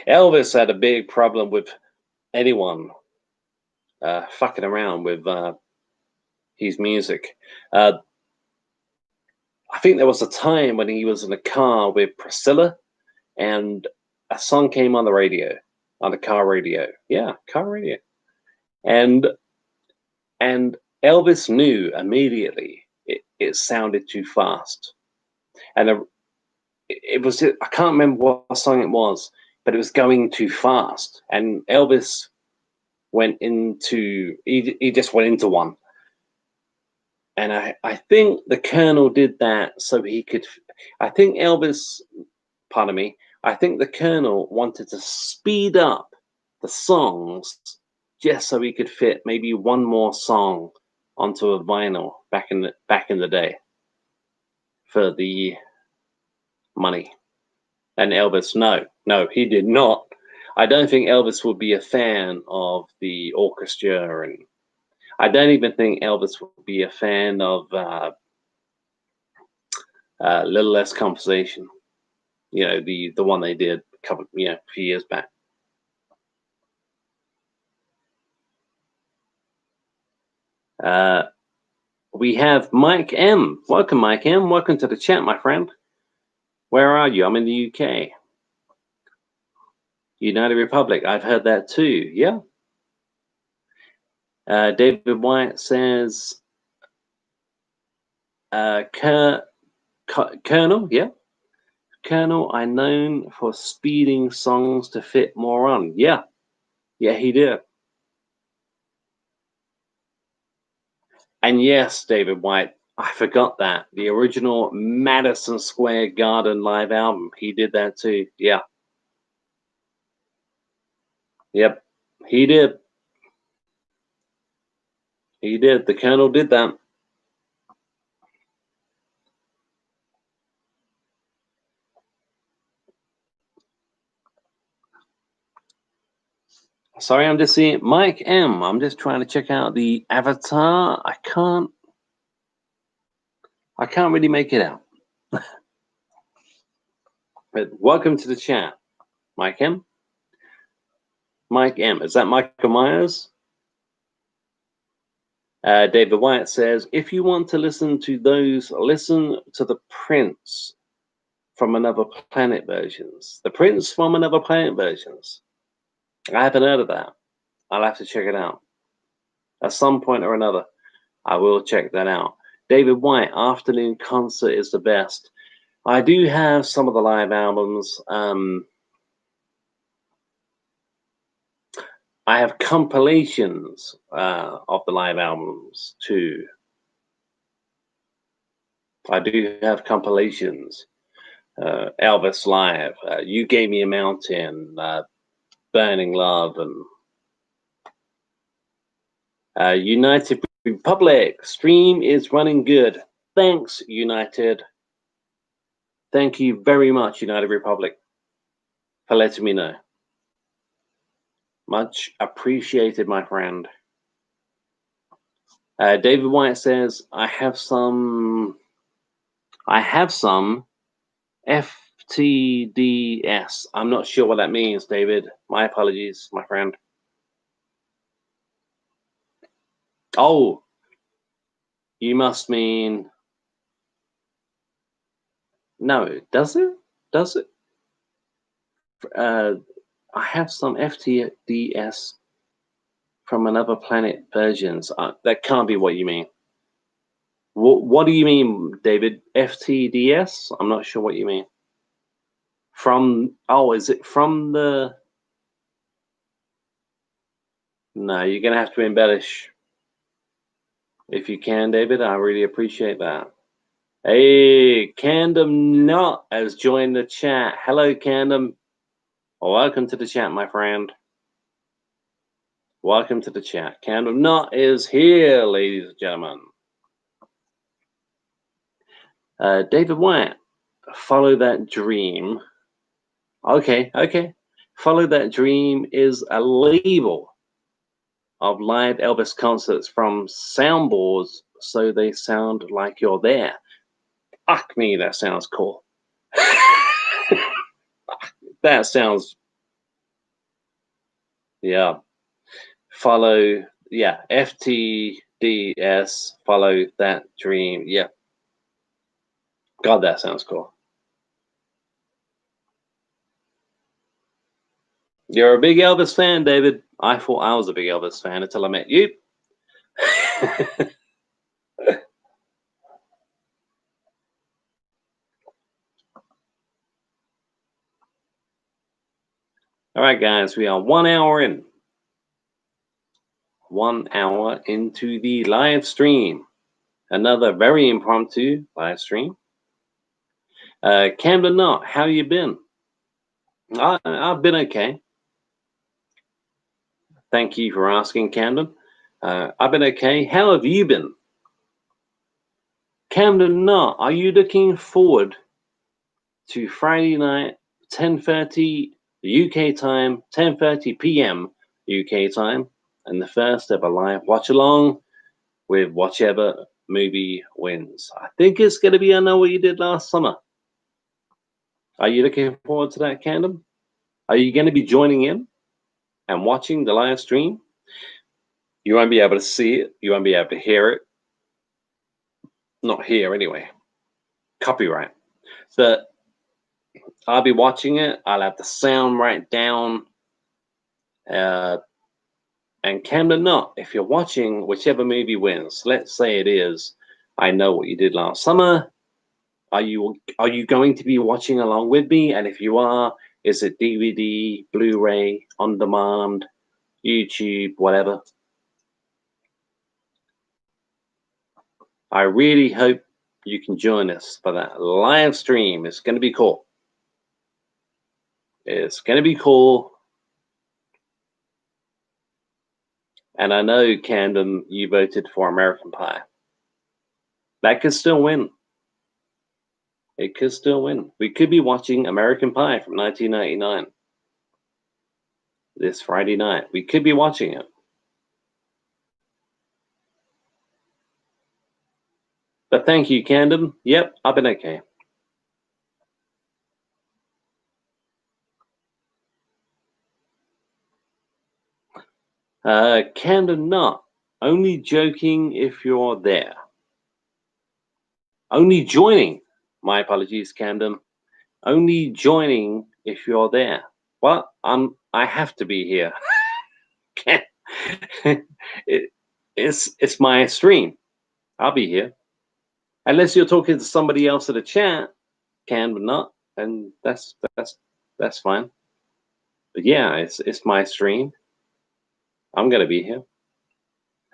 Elvis had a big problem with anyone fucking around with his music. I think there was a time when he was in a car with Priscilla, and a song came on the radio, on the car radio. Yeah, car radio, and Elvis knew immediately it sounded too fast. And it was, I can't remember what song it was, but it was going too fast. And Elvis he just went into one. And I think the Colonel did that so he could, I think Elvis, pardon me, I think the Colonel wanted to speed up the songs just so he could fit maybe one more song onto a vinyl back in the day for the money. And Elvis, no, he did not. I don't think Elvis would be a fan of the orchestra, and I don't even think Elvis would be a fan of Little Less Conversation. You know, the one they did a few years back. We have Mike M. Welcome, Mike M. Welcome to the chat, my friend. Where are you? I'm in the UK. United Republic. I've heard that too. Yeah. David White says, Colonel, yeah. Colonel, I known for speeding songs to fit more on. Yeah. Yeah, he did. And yes, David White, I forgot that. The original Madison Square Garden live album, he did that too. Yeah. Yep. He did. He did. The Colonel did that. Sorry, I'm just seeing Mike M. I'm just trying to check out the avatar. I can't really make it out. But welcome to the chat, Mike M. Mike M. Is that Michael Myers? David White says, if you want to listen to those, listen to the Prince from Another Planet versions. The Prince from Another Planet versions. I haven't heard of that. I'll have to check it out. At some point or another, I will check that out. David White, Afternoon Concert is the best. I do have some of the live albums. I have compilations of the live albums too. I do have compilations. Elvis Live, You Gave Me a Mountain, Burning Love, and United Republic. Stream is running good. Thanks, United. Thank you very much, United Republic, for letting me know. Much appreciated, my friend. David White says, I have some FTDS. I'm not sure what that means, David. My apologies, my friend. Oh, you must mean... No, does it? Does it? I have some FTDS from Another Planet versions. That can't be what you mean. What do you mean, David? FTDS? I'm not sure what you mean. Is it from the... No, you're going to have to embellish. If you can, David, I really appreciate that. Hey, Candom Not has joined the chat. Hello, Candom. Welcome to the chat, my friend. Welcome to the chat. Candom Not is here, ladies and gentlemen. David White, Follow That Dream. Okay. Follow That Dream is a label of live Elvis concerts from soundboards so they sound like you're there. Fuck me, that sounds cool. That sounds... Yeah. Follow, yeah, FTDS, Follow That Dream. Yeah. God, that sounds cool. You're a big Elvis fan, David. I thought I was a big Elvis fan until I met you. All right, guys, we are 1 hour in. 1 hour into the live stream. Another very impromptu live stream. Camden Knott, how you been? I've been okay. Thank you for asking, Camden. I've been okay. How have you been? Camden Knott, are you looking forward to Friday night, 10:30 UK time, 10:30 p.m. UK time, and the first ever live watch along with whichever movie wins? I think it's going to be I Know What You Did Last Summer. Are you looking forward to that, Camden? Are you going to be joining in and watching the live stream? You won't be able to see it. You won't be able to hear it. Not here, anyway. Copyright. But I'll be watching it. I'll have the sound right down. And Camden Knott, if you're watching whichever movie wins, let's say it is I Know What You Did Last Summer, are you going to be watching along with me? And if you are, is it DVD, Blu-ray, on demand, YouTube, whatever? I really hope you can join us for that live stream. It's going to be cool. It's going to be cool. And I know, Camden, you voted for American Pie. That could still win. It could still win. We could be watching American Pie from 1999 this Friday night. We could be watching it. But thank you, Camden. Yep, I've been okay. Camden Knott, only joking if you're there. Only joining. My apologies, Camden. Only joining if you're there. Well, I have to be here. It's my stream. I'll be here. Unless you're talking to somebody else in the chat, Camden Knott, and that's fine. But yeah, it's my stream. I'm gonna be here.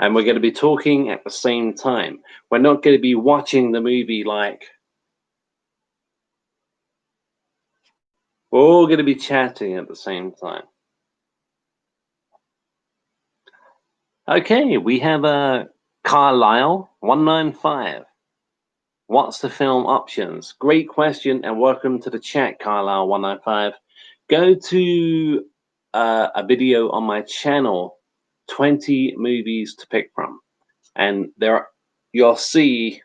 And we're going to be talking at the same time. We're not going to be watching the movie like we're all going to be chatting at the same time. Okay, we have Carlisle 195. What's the film options? Great question, and welcome to the chat, Carlisle 195. Go to a video on my channel, 20 movies to pick from, and you'll see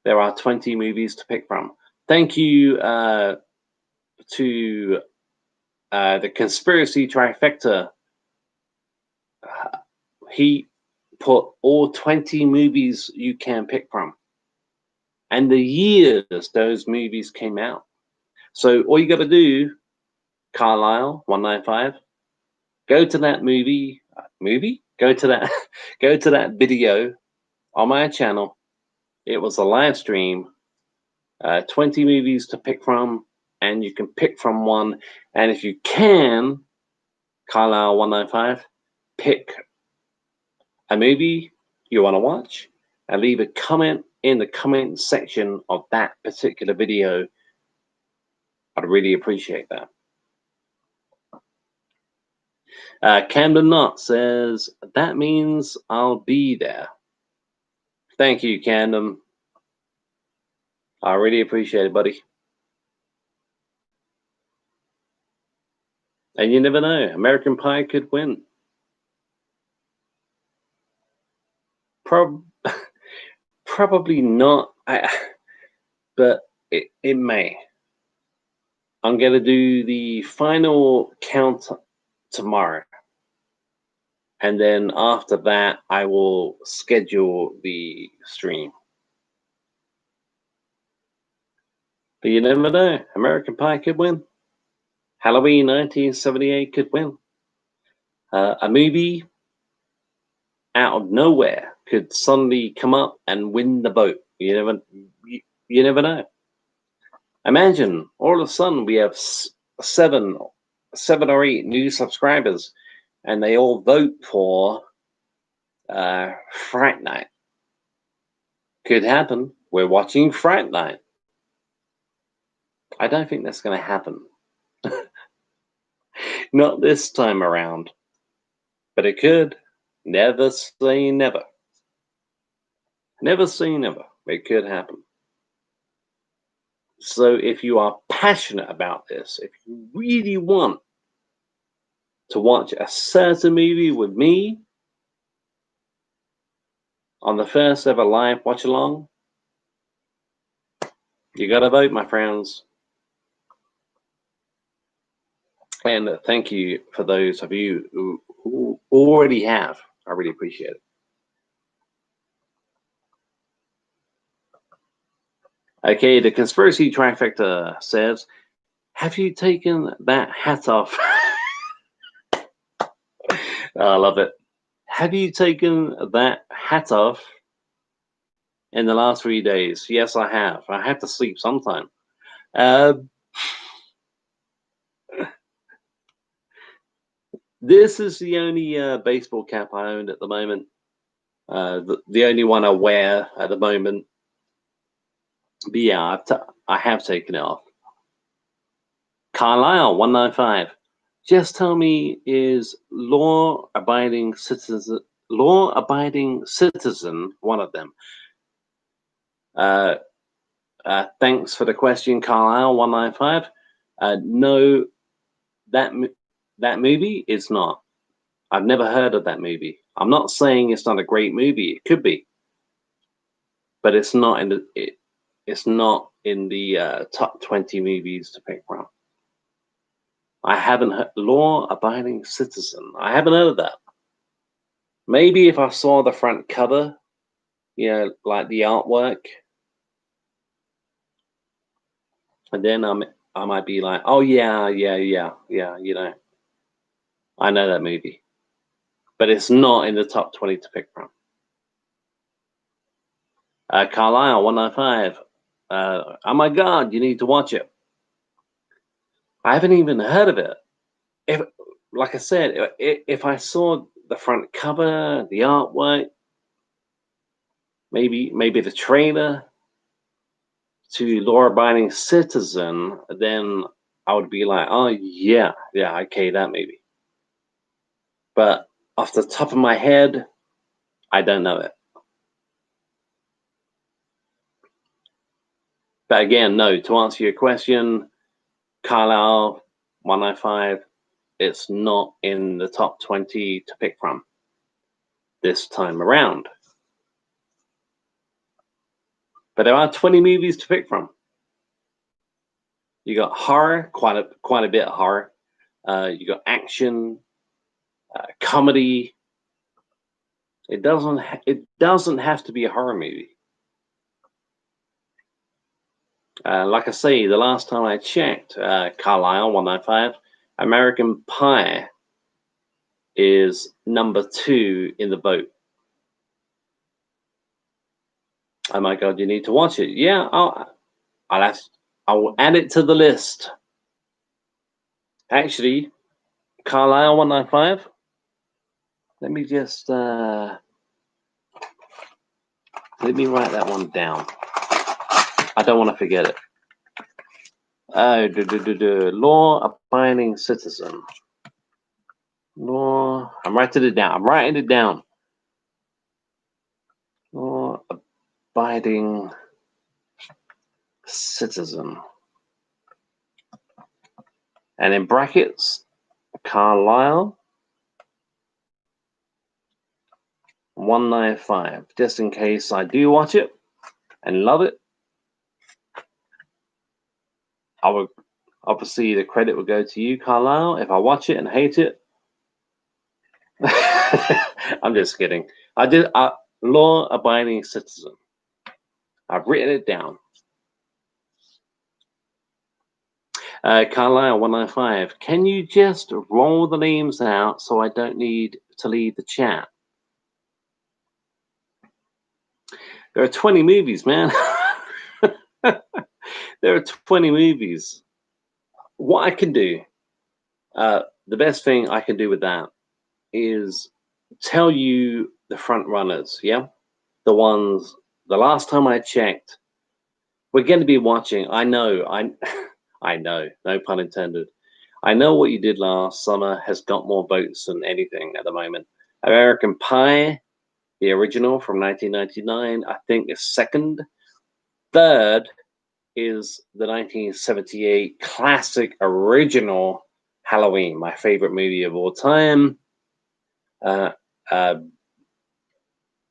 there are 20 movies to pick from. Thank you to the conspiracy trifecta. He put all 20 movies you can pick from and the years those movies came out. So all you got to do, Carlisle 195, go to that go to that video on my channel. It was a live stream, 20 movies to pick from, and you can pick from one. And if you can, Carlisle 195, pick a movie you want to watch and leave a comment in the comment section of that particular video. I'd really appreciate that. Camden Knott says, that means I'll be there. Thank you, Camden. I really appreciate it, buddy. And you never know, American Pie could win. Probably not, but it may. I'm going to do the final count tomorrow. And then after that, I will schedule the stream. But you never know. American Pie could win. Halloween 1978 could win. A movie out of nowhere could suddenly come up and win the vote. You never know. Imagine all of a sudden we have seven or eight new subscribers, and they all vote for Fright Night. Could happen. We're watching Fright Night. I don't think that's going to happen. Not this time around. But it could. Never say never. Never say never. It could happen. So if you are passionate about this, if you really want to watch a certain movie with me on the first ever live watch along, you got to vote, my friends. And thank you for those of you who already have. I really appreciate it. Okay, the conspiracy trifecta says, have you taken that hat off? I love it. Have you taken that hat off in the last 3 days? Yes, I have. I have to sleep sometime. This is the only baseball cap I own at the moment. The only one I wear at the moment. But yeah, I have taken it off. Carlisle 195. Just tell me, is law-abiding citizen one of them? Thanks for the question, Carlisle 195. No, that movie is not. I've never heard of that movie. I'm not saying it's not a great movie. It could be, but it's not in the top 20 movies to pick from. I haven't heard law-abiding citizen. I haven't heard of that. Maybe if I saw the front cover, like the artwork, and then I might be like, oh yeah, I know that movie, but it's not in the top 20 to pick from. Carlisle 195. Oh my God, you need to watch it. I haven't even heard of it. Like I said, if I saw the front cover, the artwork, maybe the trailer to law-abiding citizen, then I would be like, oh yeah, okay, that movie. But off the top of my head, I don't know it. But again, no, to answer your question, Carlisle 195, it's not in the top 20 to pick from this time around. But there are 20 movies to pick from. You got horror, quite a bit of horror. You got action, comedy. It doesn't have to be a horror movie. Like I say, the last time I checked, Carlisle 195, American Pie is number 2 in the vote. Oh my God, you need to watch it. Yeah, I will add it to the list. Actually, Carlisle 195. Let me just let me write that one down. I don't want to forget it. Law-abiding citizen. I'm writing it down. Law-abiding citizen. And in brackets, Carlisle 195. Just in case I do watch it and love it, I would obviously the credit would go to you, Carlisle. If I watch it and hate it, I'm just kidding. Law-abiding citizen. I've written it down. Carlisle 195. Can you just roll the names out so I don't need to leave the chat? There are 20 movies, man. There are 20 movies. What I can do, the best thing I can do with that is tell you the front runners, yeah? The ones, the last time I checked, we're going to be watching. I know, I know, no pun intended. I know what you did last summer has got more votes than anything at the moment. American Pie, the original from 1999, I think is second. Third is the 1978 classic original Halloween, my favorite movie of all time. Uh, uh,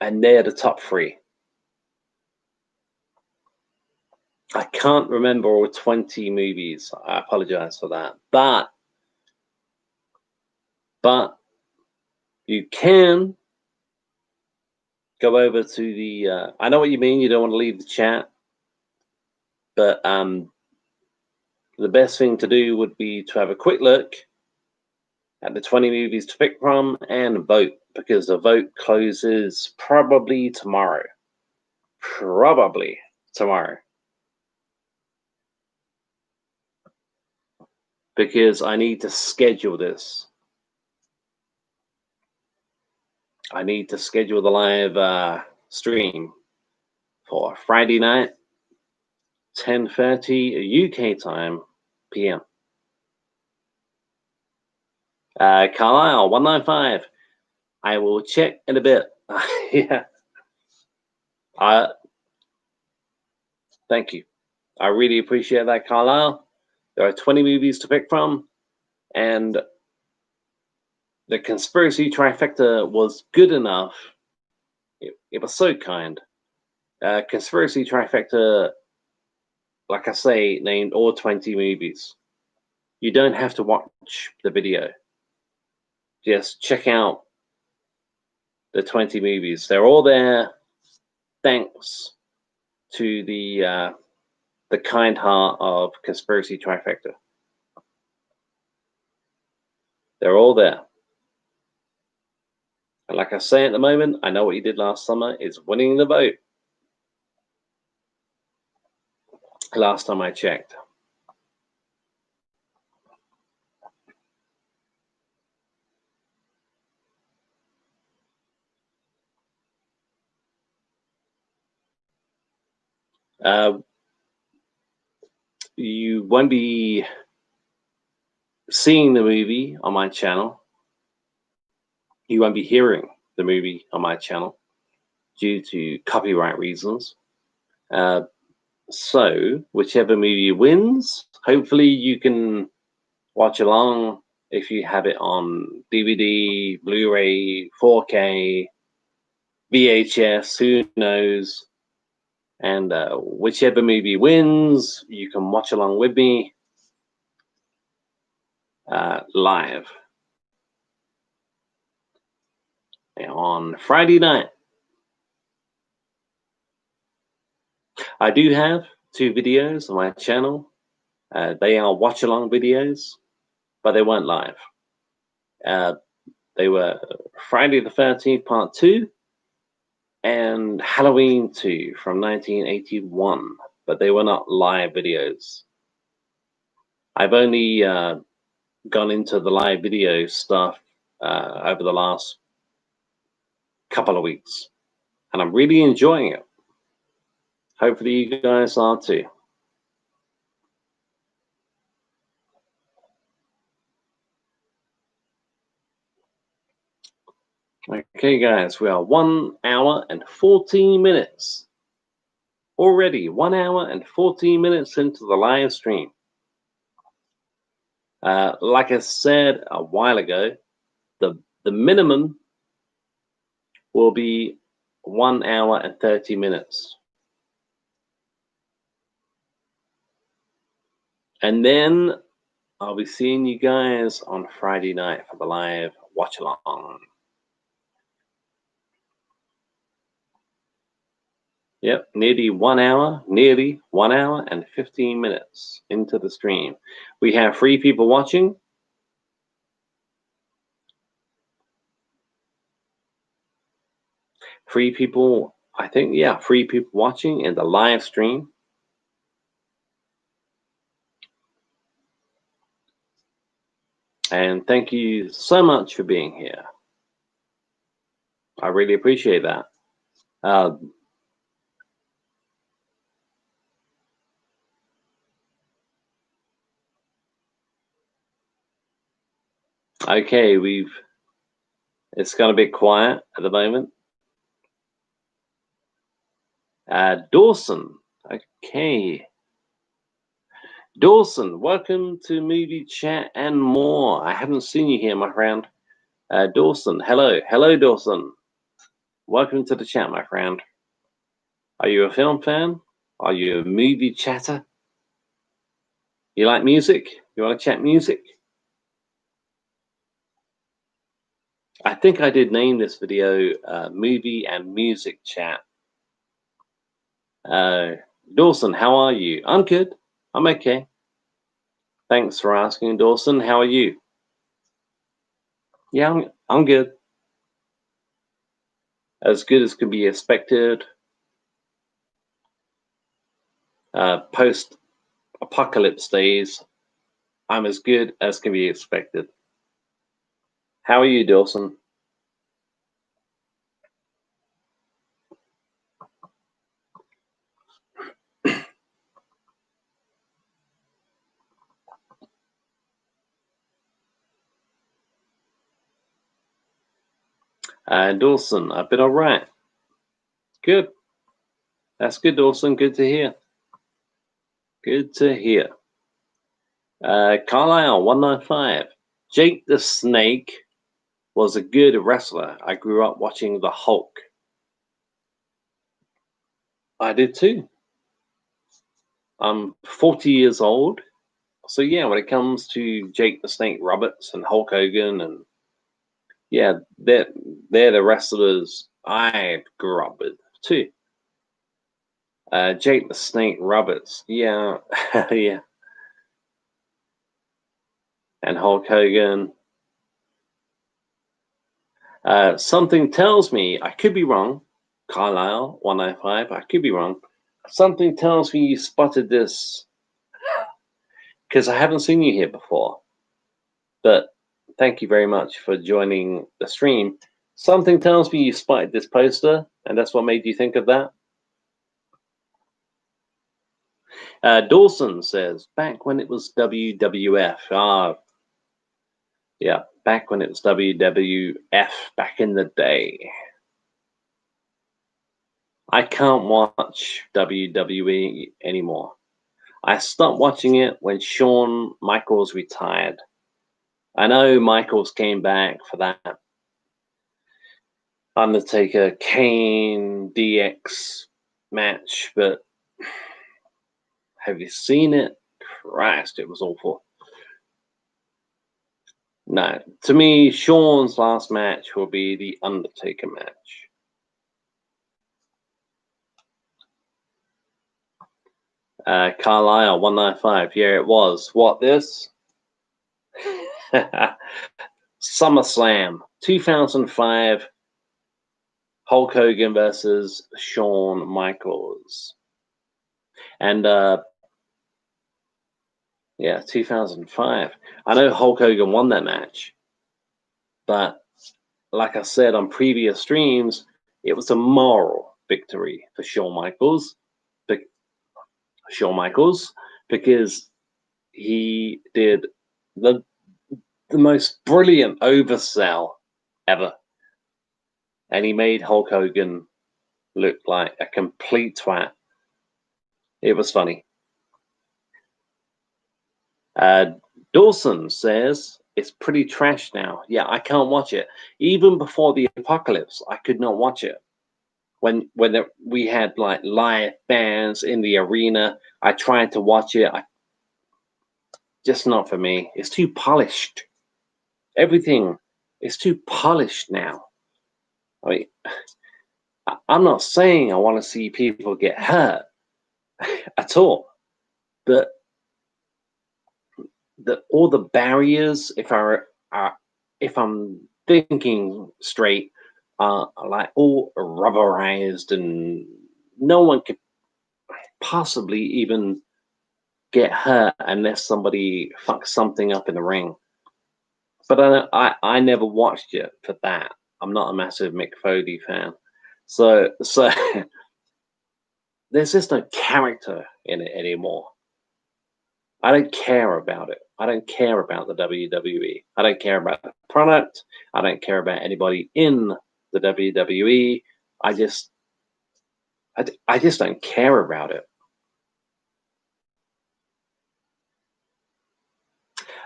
and they're the top three. I can't remember all 20 movies. I apologize for that. But you can go over to the, I know what you mean. You don't want to leave the chat, but the best thing to do would be to have a quick look at the 20 movies to pick from and vote, because the vote closes probably tomorrow. Probably tomorrow. Because I need to schedule this. I need to schedule the live stream for Friday night, 10:30 UK time PM. Carlisle 195. I will check in a bit. Yeah. Thank you. I really appreciate that, Carlisle. There are 20 movies to pick from, and the conspiracy trifecta was good enough. It was so kind. Conspiracy trifecta, like I say, named all 20 movies. You don't have to watch the video. Just check out the 20 movies. They're all there. Thanks to the kind heart of Conspiracy Trifecta. They're all there. And like I say at the moment, I know what you did last summer is winning the vote. Last time I checked. You won't be seeing the movie on my channel. You won't be hearing the movie on my channel due to copyright reasons. So whichever movie wins, hopefully you can watch along if you have it on DVD, Blu-ray, 4K, VHS, who knows. And whichever movie wins, you can watch along with me live on Friday night. I do have 2 videos on my channel. They are watch along videos, but they weren't live. They were Friday the 13th Part 2 and Halloween 2 from 1981, but they were not live videos. I've only gone into the live video stuff over the last couple of weeks, and I'm really enjoying it. Hopefully you guys are too. Okay, guys, we are 1 hour and 14 minutes. Already 1 hour and 14 minutes into the live stream. Like I said a while ago, the minimum will be 1 hour and 30 minutes. And then I'll be seeing you guys on Friday night for the live watch along. Yep, nearly 1 hour and 15 minutes into the stream. We have 3 people watching. Three people I think, yeah, 3 people watching in the live stream. And thank you so much for being here. I really appreciate that. Okay, it's gone a bit quiet at the moment. Dawson. Okay. Dawson, welcome to Movie Chat and More. I haven't seen you here, my friend. Dawson, hello. Hello, Dawson. Welcome to the chat, my friend. Are you a film fan? Are you a movie chatter? You like music? You want to chat music? I think I did name this video Movie and Music Chat. Dawson, how are you? I'm good. I'm okay. Thanks for asking, Dawson. How are you? Yeah, I'm good. As good as can be expected. Post-apocalypse days, I'm as good as can be expected. How are you, Dawson? Dawson, I've been all right. Good. That's good, Dawson. Good to hear. Good to hear. Carlisle 195. Jake the Snake was a good wrestler. I grew up watching the Hulk. I did too. I'm 40 years old. So yeah, when it comes to Jake the Snake Roberts and Hulk Hogan, and yeah, they're the wrestlers I grew up with too. Jake the Snake Roberts, yeah, yeah, and Hulk Hogan. Something tells me, I could be wrong, Carlisle 195, I could be wrong. Something tells me you spotted this because I haven't seen you here before. But thank you very much for joining the stream. Something tells me you spotted this poster, and that's what made you think of that. Dawson says, back when it was WWF. Yeah, back when it was WWF, back in the day. I can't watch WWE anymore. I stopped watching it when Shawn Michaels retired. I know Michaels came back for that Undertaker Kane DX match, but have you seen it? Christ, it was awful. No, to me, Shawn's last match will be the Undertaker match. Carlisle 195. Yeah, it was. What this? SummerSlam 2005. Hulk Hogan versus Shawn Michaels. And yeah, 2005. I know Hulk Hogan won that match, but like I said on previous streams, it was a moral victory for Shawn Michaels. Because he did the most brilliant oversell ever, and he made Hulk Hogan look like a complete twat. It was funny. Dawson says it's pretty trash now. Yeah, I can't watch it. Even before the apocalypse, I could not watch it. When we had like live bands in the arena, I tried to watch it. Just not for me. It's too polished. Everything is too polished now. I mean, I'm not saying I want to see people get hurt at all, but all the barriers, if I'm thinking straight, like all rubberized, and no one could possibly even get hurt unless somebody fucks something up in the ring. But I never watched it for that. I'm not a massive Mick Foley fan, so there's just no character in it anymore. I don't care about it. I don't care about the WWE. I don't care about the product. I don't care about anybody in the WWE. I just I just don't care about it.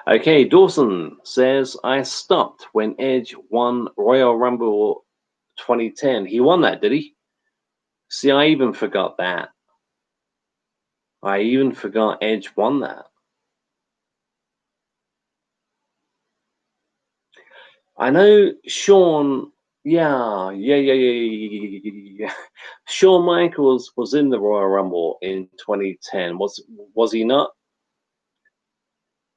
Okay, Dawson says, I stopped when Edge won Royal Rumble 2010. He won that, did he? See, I even forgot that. I even forgot Edge won that. I know Shawn, yeah. Shawn Michaels was in the Royal Rumble in 2010. Was he not?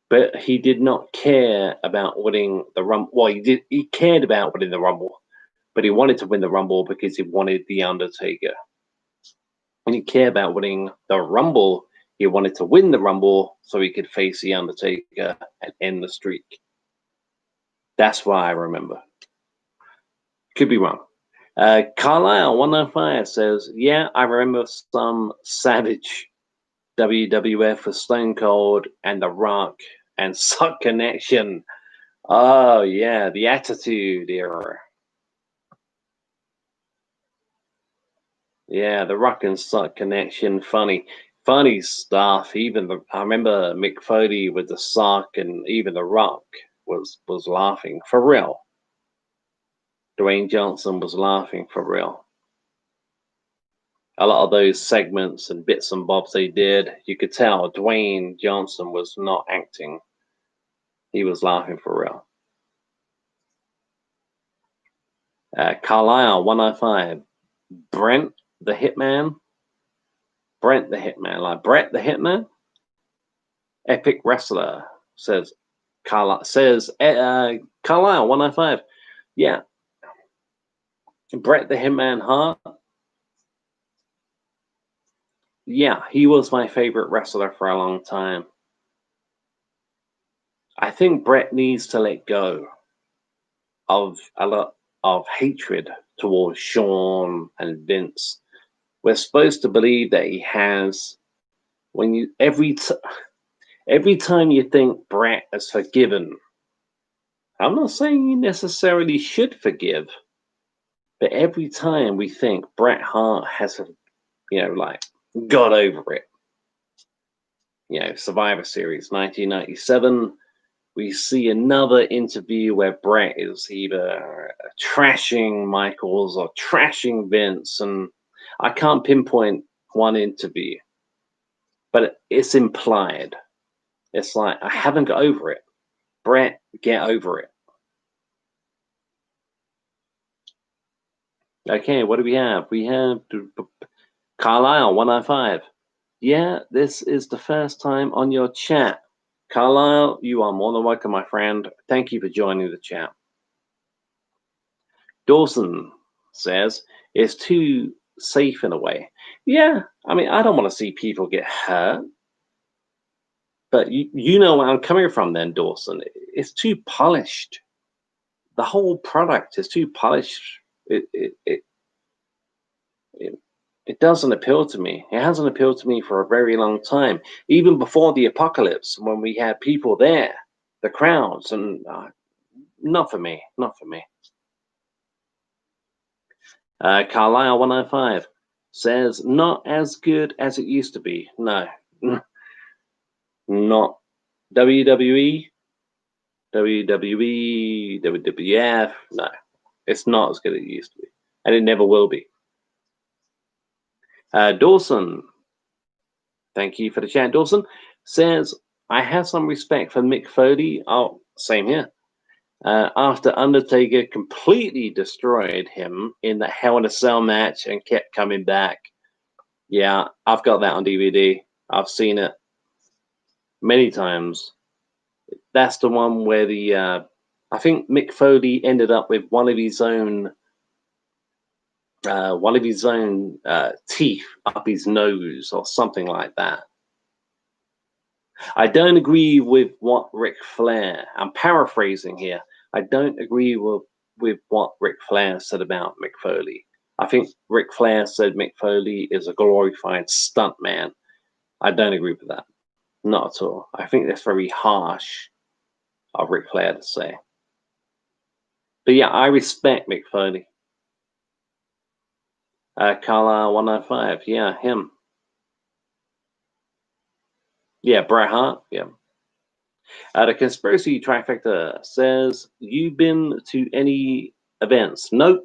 But he did not care about winning the Rumble. Well, he cared about winning the Rumble, but he wanted to win the Rumble because he wanted the Undertaker. He didn't care about winning the Rumble. He wanted to win the Rumble so he could face the Undertaker and end the streak. That's why I remember. Could be wrong. Carlisle 105 says, yeah, I remember some savage WWF with Stone Cold and The Rock and Suck Connection. Oh, yeah, the Attitude Era. Yeah, The Rock and Suck Connection. Funny stuff. I remember Mick Foley with the Suck, and even The Rock was laughing for real. Dwayne Johnson was laughing for real. A lot of those segments and bits and bobs they did, you could tell Dwayne Johnson was not acting. He was laughing for real. Carlisle 105. Brent the Hitman. Brent the Hitman, like Brett the Hitman. Epic wrestler, says Carlisle. Carlisle 105. Yeah. Brett the Hitman Hart. Yeah, he was my favorite wrestler for a long time. I think Brett needs to let go of a lot of hatred towards Shawn and Vince. We're supposed to believe that he has. When you every time you think Brett is forgiven, I'm not saying you necessarily should forgive, but every time we think Bret Hart has, like got over it. Survivor Series 1997. We see another interview where Brett is either trashing Michaels or trashing Vince, and I can't pinpoint one interview, but it's implied. It's like, I haven't got over it. Brett, get over it. Okay, what do we have? We have Carlisle 105. Yeah, this is the first time on your chat. Carlisle, you are more than welcome, my friend. Thank you for joining the chat. Dawson says, it's too safe in a way. Yeah, I mean, I don't want to see people get hurt. But you know where I'm coming from then, Dawson. It's too polished. The whole product is too polished. It doesn't appeal to me. It hasn't appealed to me for a very long time. Even before the apocalypse, when we had people there, the crowds, and not for me. Not for me. Carlisle 105 says, not as good as it used to be. No, not WWE, WWF. No, it's not as good as it used to be, and it never will be. Dawson, thank you for the chat. Dawson says, I have some respect for Mick Foley. Oh, same here. After Undertaker completely destroyed him in the Hell in a Cell match and kept coming back. Yeah, I've got that on DVD. I've seen it many times. That's the one where I think Mick Foley ended up with one of his own one of his own teeth up his nose or something like that. I don't agree with what Ric Flair. I'm paraphrasing here. I don't agree with what Ric Flair said about Mick Foley. I think Ric Flair said Mick Foley is a glorified stunt man. I don't agree with that. Not at all. I think that's very harsh of Ric Flair to say. But yeah, I respect Mick Foley. Carlisle 105. Yeah, him. Yeah, Bret Hart. Yeah. The conspiracy trifecta says, "You been to any events?" Nope.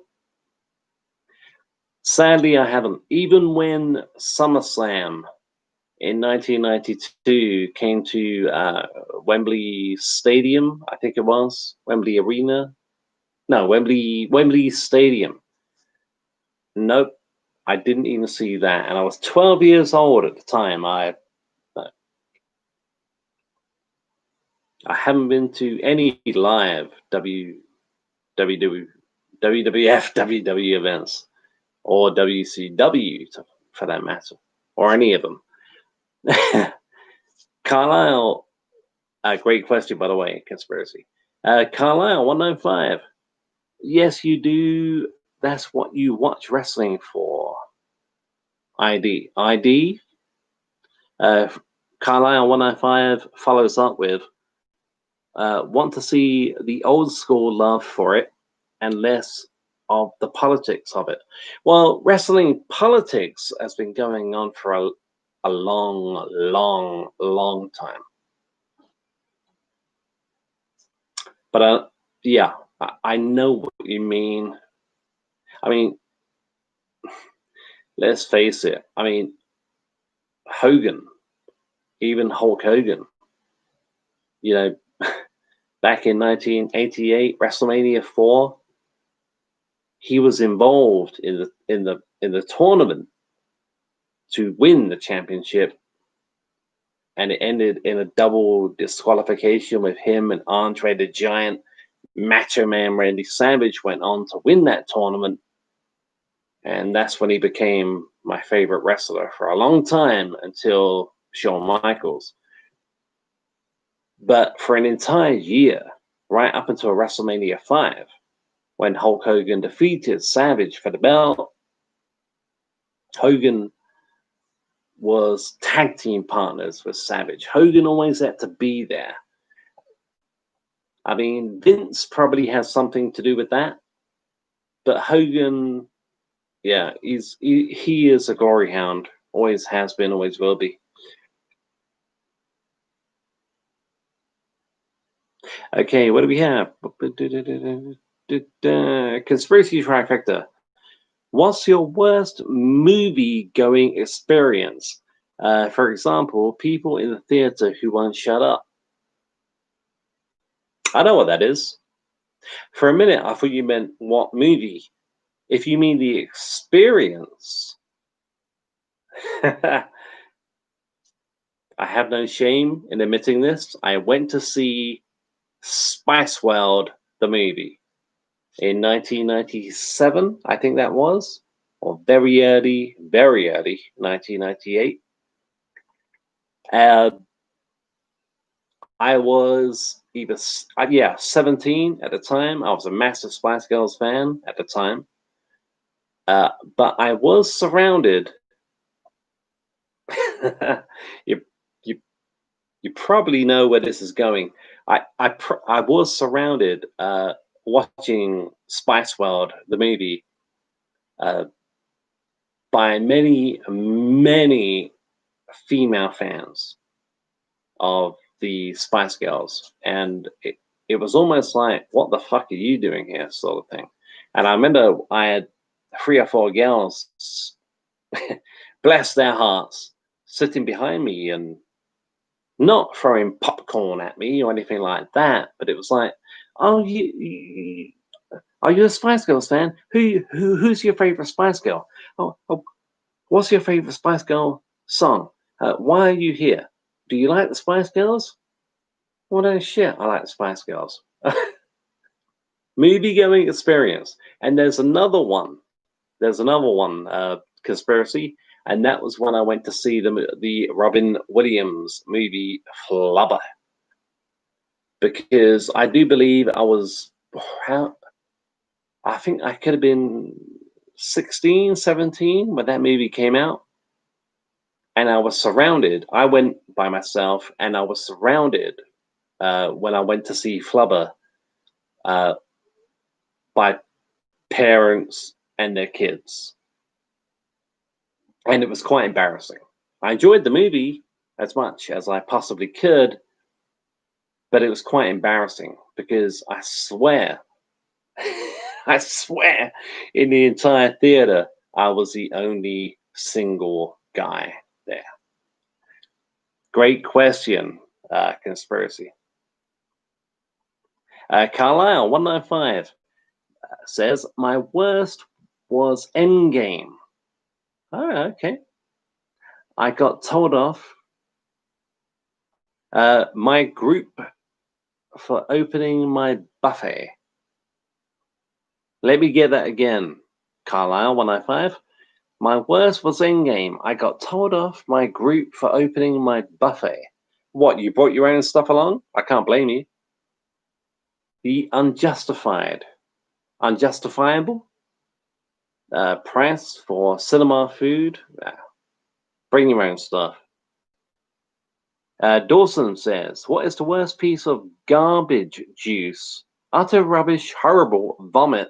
Sadly, I haven't. Even when SummerSlam in 1992 came to Wembley Stadium, I think it was Wembley Arena. No, Wembley Stadium. Nope, I didn't even see that, and I was 12 years old at the time. I haven't been to any live WWF, WW events, or WCW for that matter, or any of them. Carlisle, great question, by the way, conspiracy. Carlisle 195. Yes, you do. That's what you watch wrestling for. ID. Uh, Carlisle 195 follows up with, want to see the old school love for it and less of the politics of it. Well, wrestling politics has been going on for a long time. But yeah, I know what you mean. I mean, let's face it. I mean, Hogan, even Hulk Hogan, you know, back in 1988, WrestleMania 4, he was involved in the tournament to win the championship, and it ended in a double disqualification with him and Andre the Giant. Macho Man Randy Savage went on to win that tournament, and that's when he became my favorite wrestler for a long time until Shawn Michaels. But for an entire year, right up until WrestleMania 5, when Hulk Hogan defeated Savage for the belt, Hogan was tag team partners with Savage. Hogan always had to be there. I mean, Vince probably has something to do with that, but Hogan, yeah, he is a glory hound. Always has been, always will be. Okay, what do we have? Conspiracy trifecta. What's your worst movie going experience? For example, people in the theater who won't shut up. I know what that is. For a minute, I thought you meant what movie. If you mean the experience, I have no shame in admitting this. I went to see Spice World, the movie, in 1997, I think that was, or very early 1998. I was either, 17 at the time. I was a massive Spice Girls fan at the time. But I was surrounded. you, you, you probably know where this is going. I was surrounded watching Spice World, the movie, uh, by many female fans of the Spice Girls, and it was almost like, "What the fuck are you doing here?" sort of thing. And I remember I had 3 or 4 girls, bless their hearts, sitting behind me and not throwing popcorn at me or anything like that, but it was like, "Oh, are you a Spice Girls fan? Who's your favorite Spice Girl? Oh, what's your favorite Spice Girl song? Why are you here? Do you like the Spice Girls?" Well, no shit, I like the Spice Girls. Movie going experience. And there's another one. there's another one, conspiracy, and that was when I went to see the Robin Williams movie Flubber, because I do believe how I think I could have been 16, 17 when that movie came out, and I was surrounded. I went by myself, and I was surrounded when I went to see Flubber uh, by parents and their kids, and it was quite embarrassing. I enjoyed the movie as much as I possibly could, but it was quite embarrassing because I swear, I swear, in the entire theater, I was the only single guy there. Great question, conspiracy. Carlisle 195 says, my worst was Endgame. Oh, okay. I got told off my group for opening my buffet. Let me get that again. Carlisle 195. My worst was Endgame. I got told off my group for opening my buffet. What, you brought your own stuff along? I can't blame you. The unjustifiable price for cinema food. Bring your own stuff. Dawson says, what is the worst piece of garbage juice? Utter rubbish, horrible vomit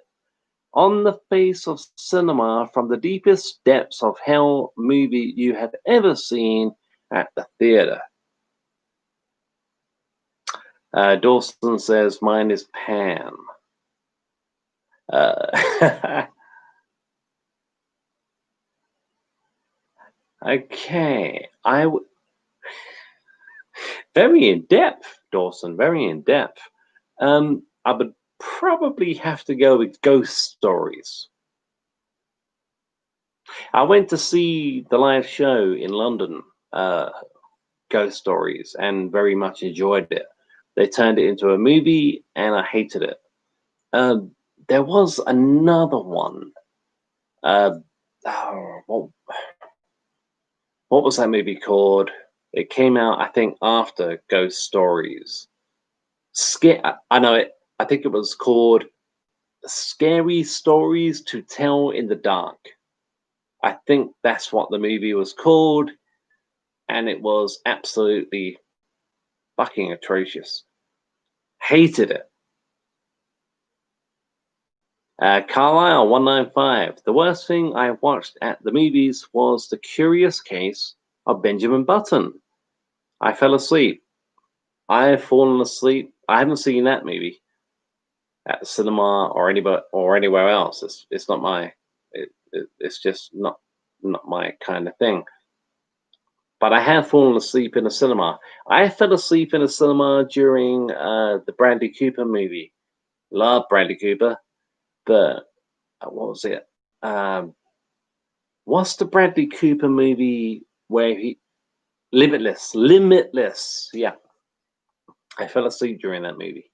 on the face of cinema from the deepest depths of hell movie you have ever seen at the theater. Dawson says, mine is Pan. Okay. Very in depth, Dawson, very in depth. I would probably have to go with Ghost Stories. I went to see the live show in London, Ghost Stories, and very much enjoyed it. They turned it into a movie, and I hated it. There was another one. Oh, what was that movie called? It came out, I think, after Ghost Stories. I know it. I think it was called Scary Stories to Tell in the Dark. I think that's what the movie was called, and it was absolutely fucking atrocious. Hated it. Carlisle 195. The worst thing I watched at the movies was The Curious Case of Benjamin Button. I fell asleep. I have fallen asleep. I haven't seen that movie at the cinema or anywhere else. It's not my. It's just not my kind of thing. But I have fallen asleep in a cinema. I fell asleep in a cinema during the Bradley Cooper movie. Love Bradley Cooper, but what was it? What's the Bradley Cooper movie where he Limitless? Limitless. Yeah, I fell asleep during that movie,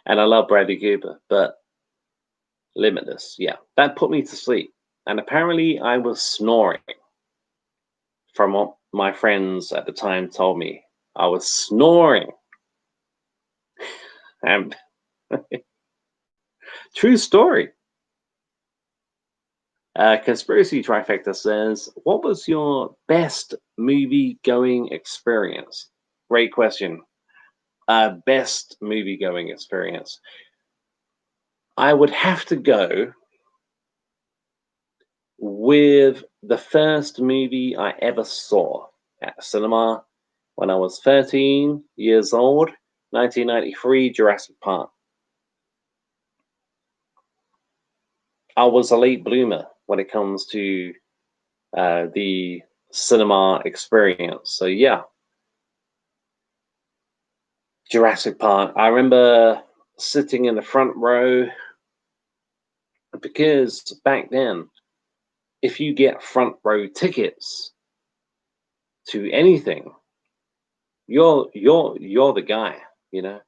and I love Bradley Cooper, but Limitless. Yeah, that put me to sleep, and apparently I was snoring. From what my friends at the time told me, I was snoring. And true story. Conspiracy Trifecta says, what was your best movie going experience? Great question. Best movie going experience. I would have to go with the first movie I ever saw at the cinema when I was 13 years old, 1993, Jurassic Park. I was a late bloomer when it comes to the cinema experience. So yeah, Jurassic Park. I remember sitting in the front row because back then, if you get front row tickets to anything, you're the guy, you know.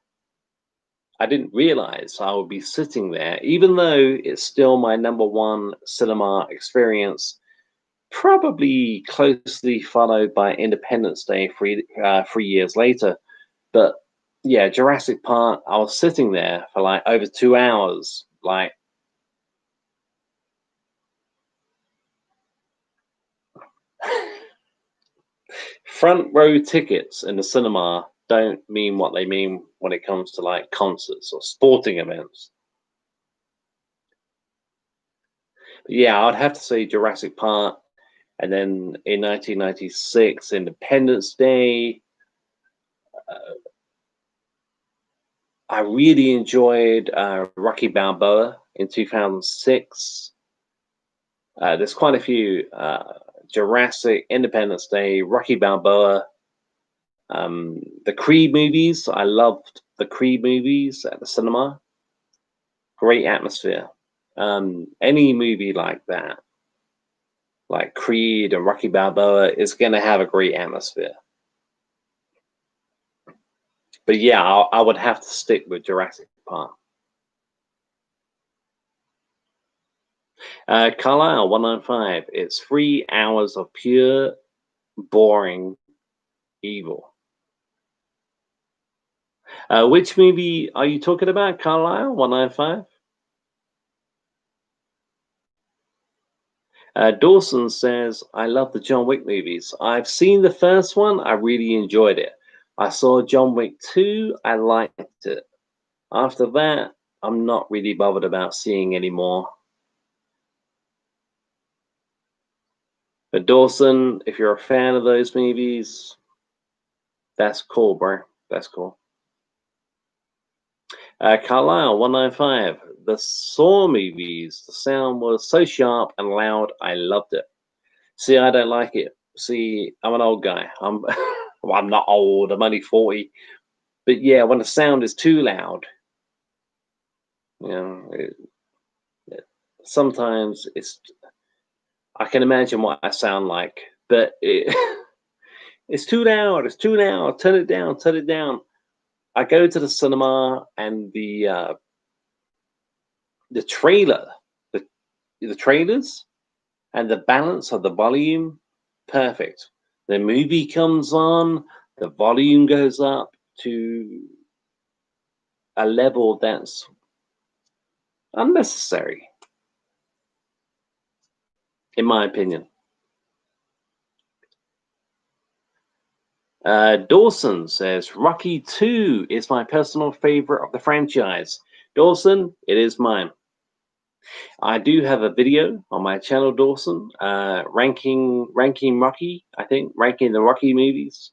I didn't realize I would be sitting there, even though it's still my number one cinema experience, probably closely followed by Independence Day 3 years later. But yeah, Jurassic Park, I was sitting there for like over 2 hours, like front row tickets in the cinema don't mean what they mean when it comes to like concerts or sporting events. But yeah, I'd have to say Jurassic Park, and then in 1996, Independence Day. I really enjoyed Rocky Balboa in 2006. There's quite a few Jurassic, Independence Day, Rocky Balboa, the Creed movies. I loved the Creed movies at the cinema. Great atmosphere. Any movie like that, like Creed and Rocky Balboa, is going to have a great atmosphere. But yeah, I would have to stick with Jurassic Park. Carlisle 195. It's 3 hours of pure boring evil. Which movie are you talking about, Carlisle 195? Dawson says, I love the John Wick movies. I've seen the first one, I really enjoyed it. I saw John Wick 2, I liked it. After that, I'm not really bothered about seeing anymore. But Dawson, if you're a fan of those movies, that's cool, bro. That's cool. Carlisle 195. The Saw movies, the sound was so sharp and loud, I loved it. See, I don't like it. See, I'm an old guy. Well, I'm not old. I'm only 40. But yeah, when the sound is too loud, you know, sometimes it's. I can imagine what I sound like, but it's too loud. It's too loud. Turn it down. Turn it down. I go to the cinema and the trailer, the the trailers, and the balance of the volume, perfect. The movie comes on, the volume goes up to a level that's unnecessary, in my opinion. Dawson says Rocky 2 is my personal favorite of the franchise. Dawson, it is mine. I do have a video on my channel, Dawson, ranking Rocky. I think ranking the Rocky movies,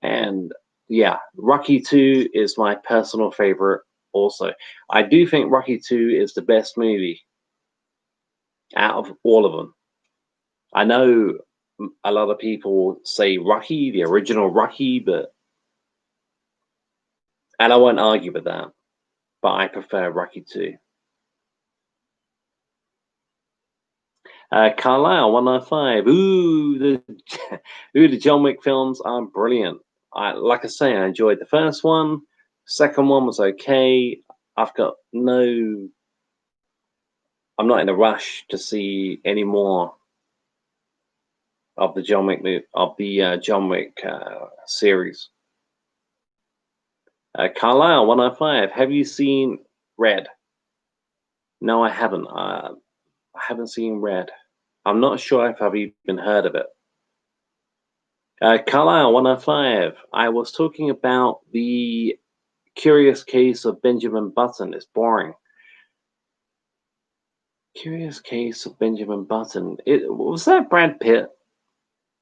and yeah, Rocky 2 is my personal favorite. Also, I do think Rocky 2 is the best movie out of all of them. I know a lot of people say Rocky, the original Rocky, and I won't argue with that, but I prefer Rocky 2. Carlisle 195. The John Wick films are brilliant. Like I say, I enjoyed the first one. Second one was okay. I've got no. I'm not in a rush to see any more of the John Wick series. Carlisle 105. Have you seen Red? No, I haven't. I haven't seen Red. I'm not sure if I've even heard of it. Carlisle 105. I was talking about the Curious Case of Benjamin Button. It's boring. Curious Case of Benjamin Button. Was that Brad Pitt?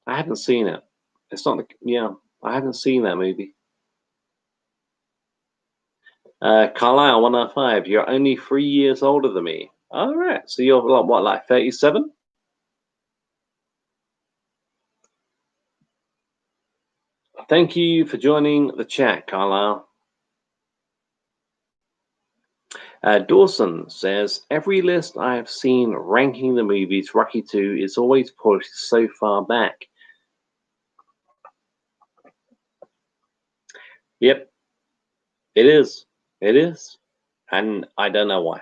I haven't seen it. It's not the yeah. I haven't seen that movie. Carlisle 105. You're only 3 years older than me. All right. So you're like what, like 37? Thank you for joining the chat, Carlisle. Dawson says, every list I have seen ranking the movies, Rocky 2 is always pushed so far back. Yep, it is. It is, and I don't know why.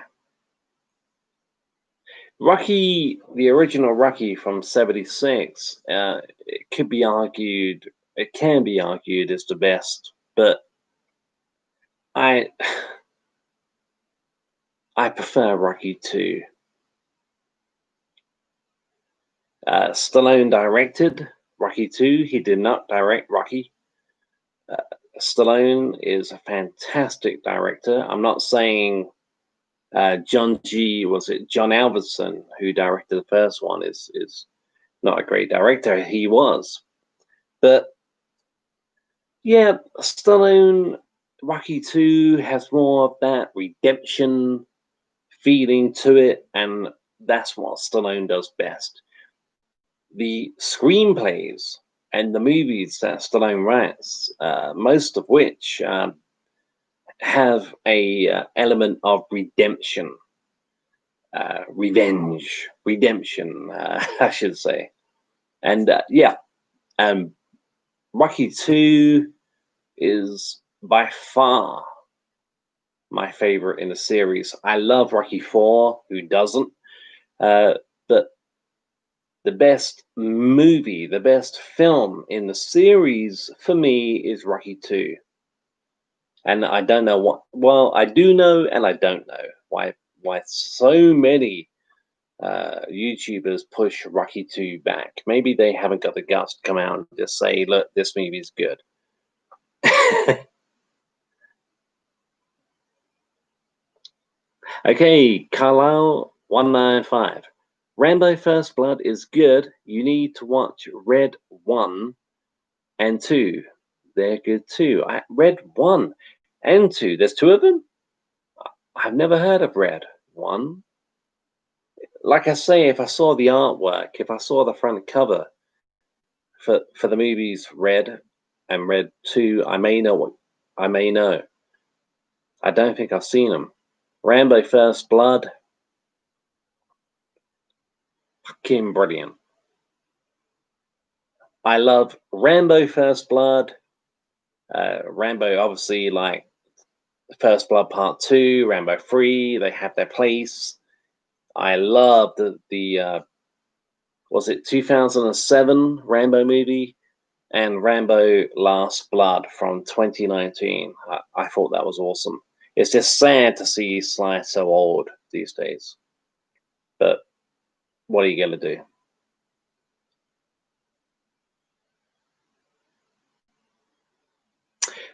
Rocky, the original Rocky from '76, it could be argued, it can be argued is the best, but I I prefer Rocky 2. Stallone directed Rocky 2. He did not direct Rocky. Uh, Stallone is a fantastic director. I'm not saying John Alverson, who directed the first one, is not a great director. He was, but yeah, Stallone Rocky 2 has more of that redemption feeling to it, and that's what Stallone does best. The screenplays and the movies that Stallone writes, most of which have a element of redemption, revenge, redemption, I should say. And yeah, um, Rocky 2 is by far my favorite in the series. I love Rocky 4, who doesn't? But the best movie, the best film in the series for me is Rocky 2. And I don't know what, well, I do know and I don't know why so many YouTubers push Rocky 2 back. Maybe they haven't got the guts to come out and just say, look, this movie's good. Okay, Carlisle 195. Rambo First Blood is good. You need to watch Red 1 and 2. They're good too. Red 1 and 2. There's two of them? I've never heard of Red 1. Like I say, if I saw the artwork, if I saw the front cover for the movies Red and Red 2, I may know what I may know. I don't think I've seen them. Rambo First Blood, fucking brilliant. I love Rambo First Blood. Rambo, obviously, like First Blood Part 2, Rambo 3, they have their place. I love the was it 2007 Rambo movie and Rambo Last Blood from 2019. I thought that was awesome. It's just sad to see Sly so old these days. But what are you going to do?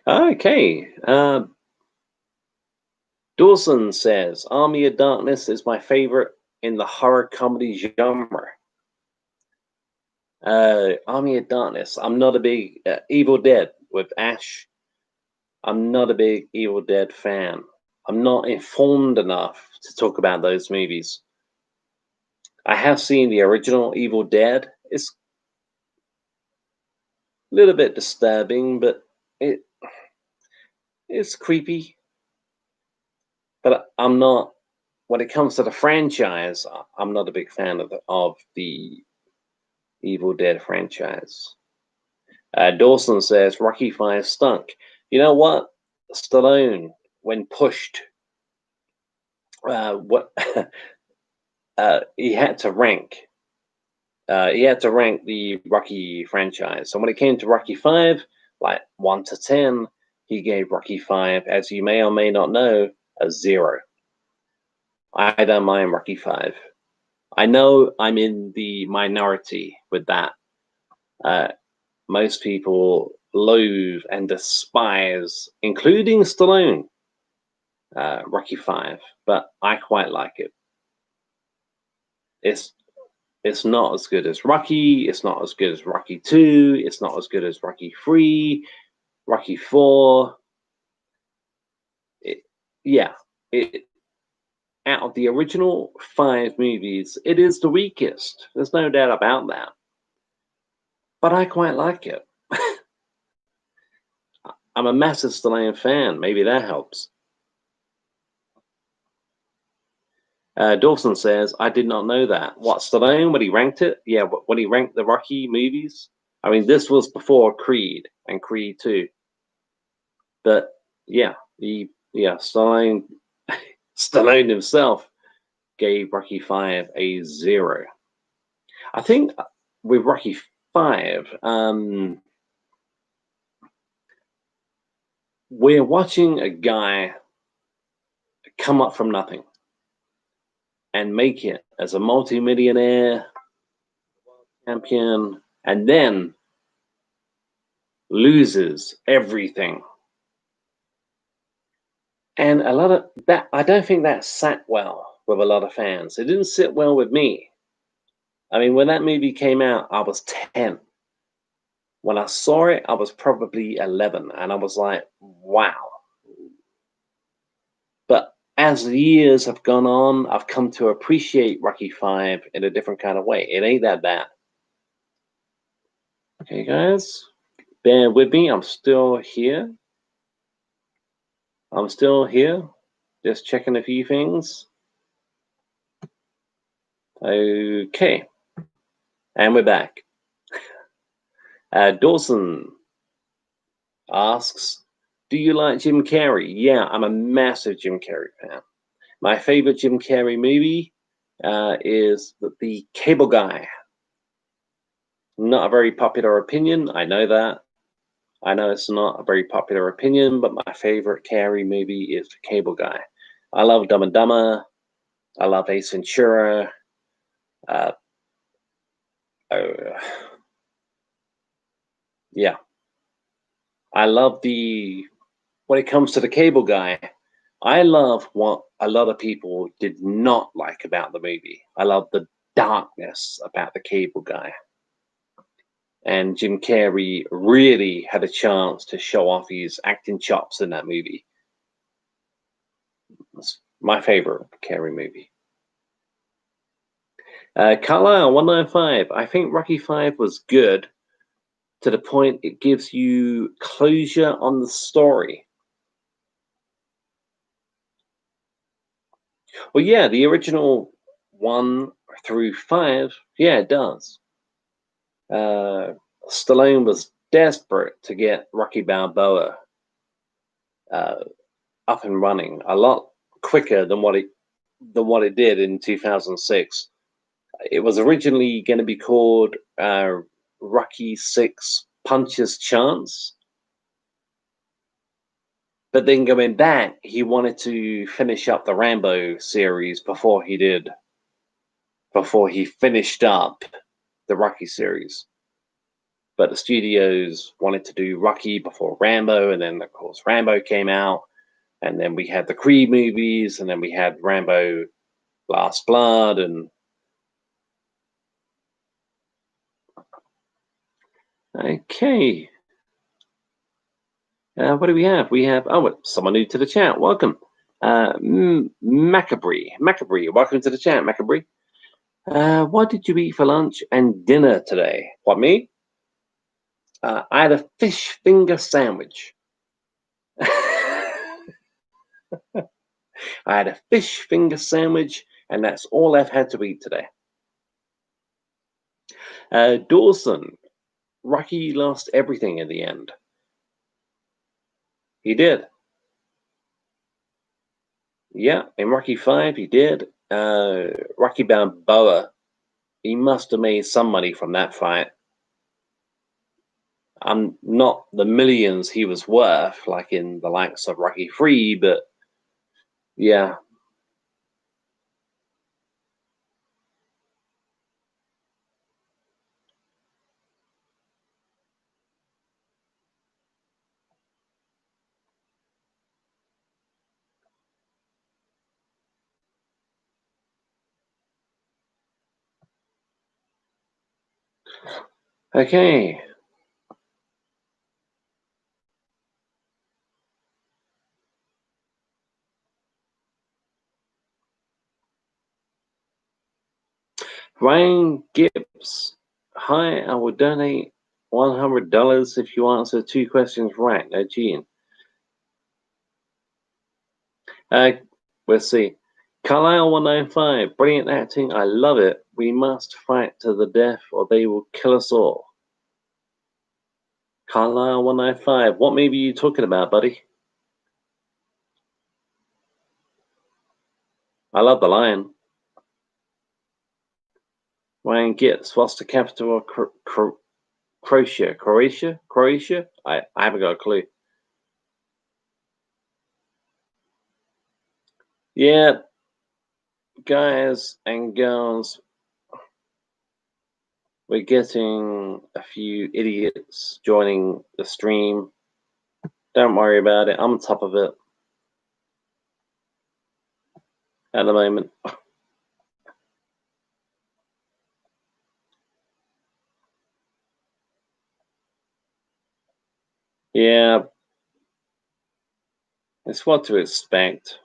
Okay. Dawson says Army of Darkness is my favorite in the horror comedy genre. Army of Darkness. I'm not a big Evil Dead with Ash. I'm not a big Evil Dead fan. I'm not informed enough to talk about those movies. I have seen the original Evil Dead. It's a little bit disturbing, but it it's creepy. But I'm not. When it comes to the franchise, I'm not a big fan of the Evil Dead franchise. Dawson says Rocky 5 stunk. You know what? Stallone, when pushed, what he had to rank. He had to rank the Rocky franchise. So when it came to Rocky 5, like 1 to 10, he gave Rocky 5, as you may or may not know, a 0. I don't mind Rocky 5. I know I'm in the minority with that. Uh, most people loathe and despise, including Stallone, Rocky 5, but I quite like it. It's it's not as good as Rocky. It's not as good as Rocky 2. It's not as good as Rocky 3, Rocky 4. It, yeah, it out of the original 5 movies, it is the weakest. There's no doubt about that. But I quite like it. I'm a massive Stallone fan. Maybe that helps. Dawson says, I did not know that. What, Stallone, when he ranked it? Yeah, when he ranked the Rocky movies? I mean, this was before Creed and Creed 2. But yeah, he Yeah, Stallone himself gave Rocky 5 a 0. I think with Rocky 5, we're watching a guy come up from nothing and make it as a multimillionaire champion, and then loses everything. And a lot of that, I don't think that sat well with a lot of fans. It didn't sit well with me. I mean, when that movie came out, I was 10. When I saw it, I was probably 11, and I was like, wow. But as the years have gone on, I've come to appreciate Rocky 5 in a different kind of way. It ain't that bad. Okay, guys, bear with me. I'm still here. I'm still here. Just checking a few things. Okay. And we're back. Dawson asks, do you like Jim Carrey? Yeah, I'm a massive Jim Carrey fan. My favorite Jim Carrey movie is the Cable Guy. Not a very popular opinion. I know that. I know it's not a very popular opinion, but my favorite Carrey movie is the Cable Guy. I love Dumb and Dumber. I love Ace Ventura. Uh, oh, yeah. I love when it comes to the Cable Guy, I love what a lot of people did not like about the movie. I love the darkness about the Cable Guy. And Jim Carrey really had a chance to show off his acting chops in that movie. It's my favorite Carrey movie. Carlisle 195. I think Rocky 5 was good to the point it gives you closure on the story. Well, yeah, the original 1 through 5, yeah, it does. Stallone was desperate to get Rocky Balboa uh, up and running a lot quicker than what it did in 2006. It was originally going to be called Rocky 6 Puncher's Chance, but then going back, he wanted to finish up the Rambo series before he finished up the Rocky series. But the studios wanted to do Rocky before Rambo, and then of course Rambo came out, and then we had the Creed movies, and then we had Rambo Last Blood, and okay. What do we have? We have someone new to the chat. Welcome, Macabre. Welcome to the chat, Macabre. What did you eat for lunch and dinner today? What, me? I had a fish finger sandwich. I had a fish finger sandwich, and that's all I've had to eat today. Dawson, Rocky lost everything in the end. He did. Yeah, in Rocky 5, he did. Rocky Balboa, he must have made some money from that fight. I'm not the millions he was worth, like in the likes of Rocky 3, but yeah. Okay. Ryan Gibbs. Hi, I will donate $100 if you answer 2 questions right. No cheating. Let's see. Carlisle 195. Brilliant acting. I love it. We must fight to the death or they will kill us all. Carlisle 195. What movie are you talking about, buddy? I love the lion. Wayne Gitz, what's the capital of Croatia? Croatia? Croatia? I haven't got a clue. Yeah, guys and girls, we're getting a few idiots joining the stream. Don't worry about it. I'm on top of it at the moment. Yeah, it's what to expect.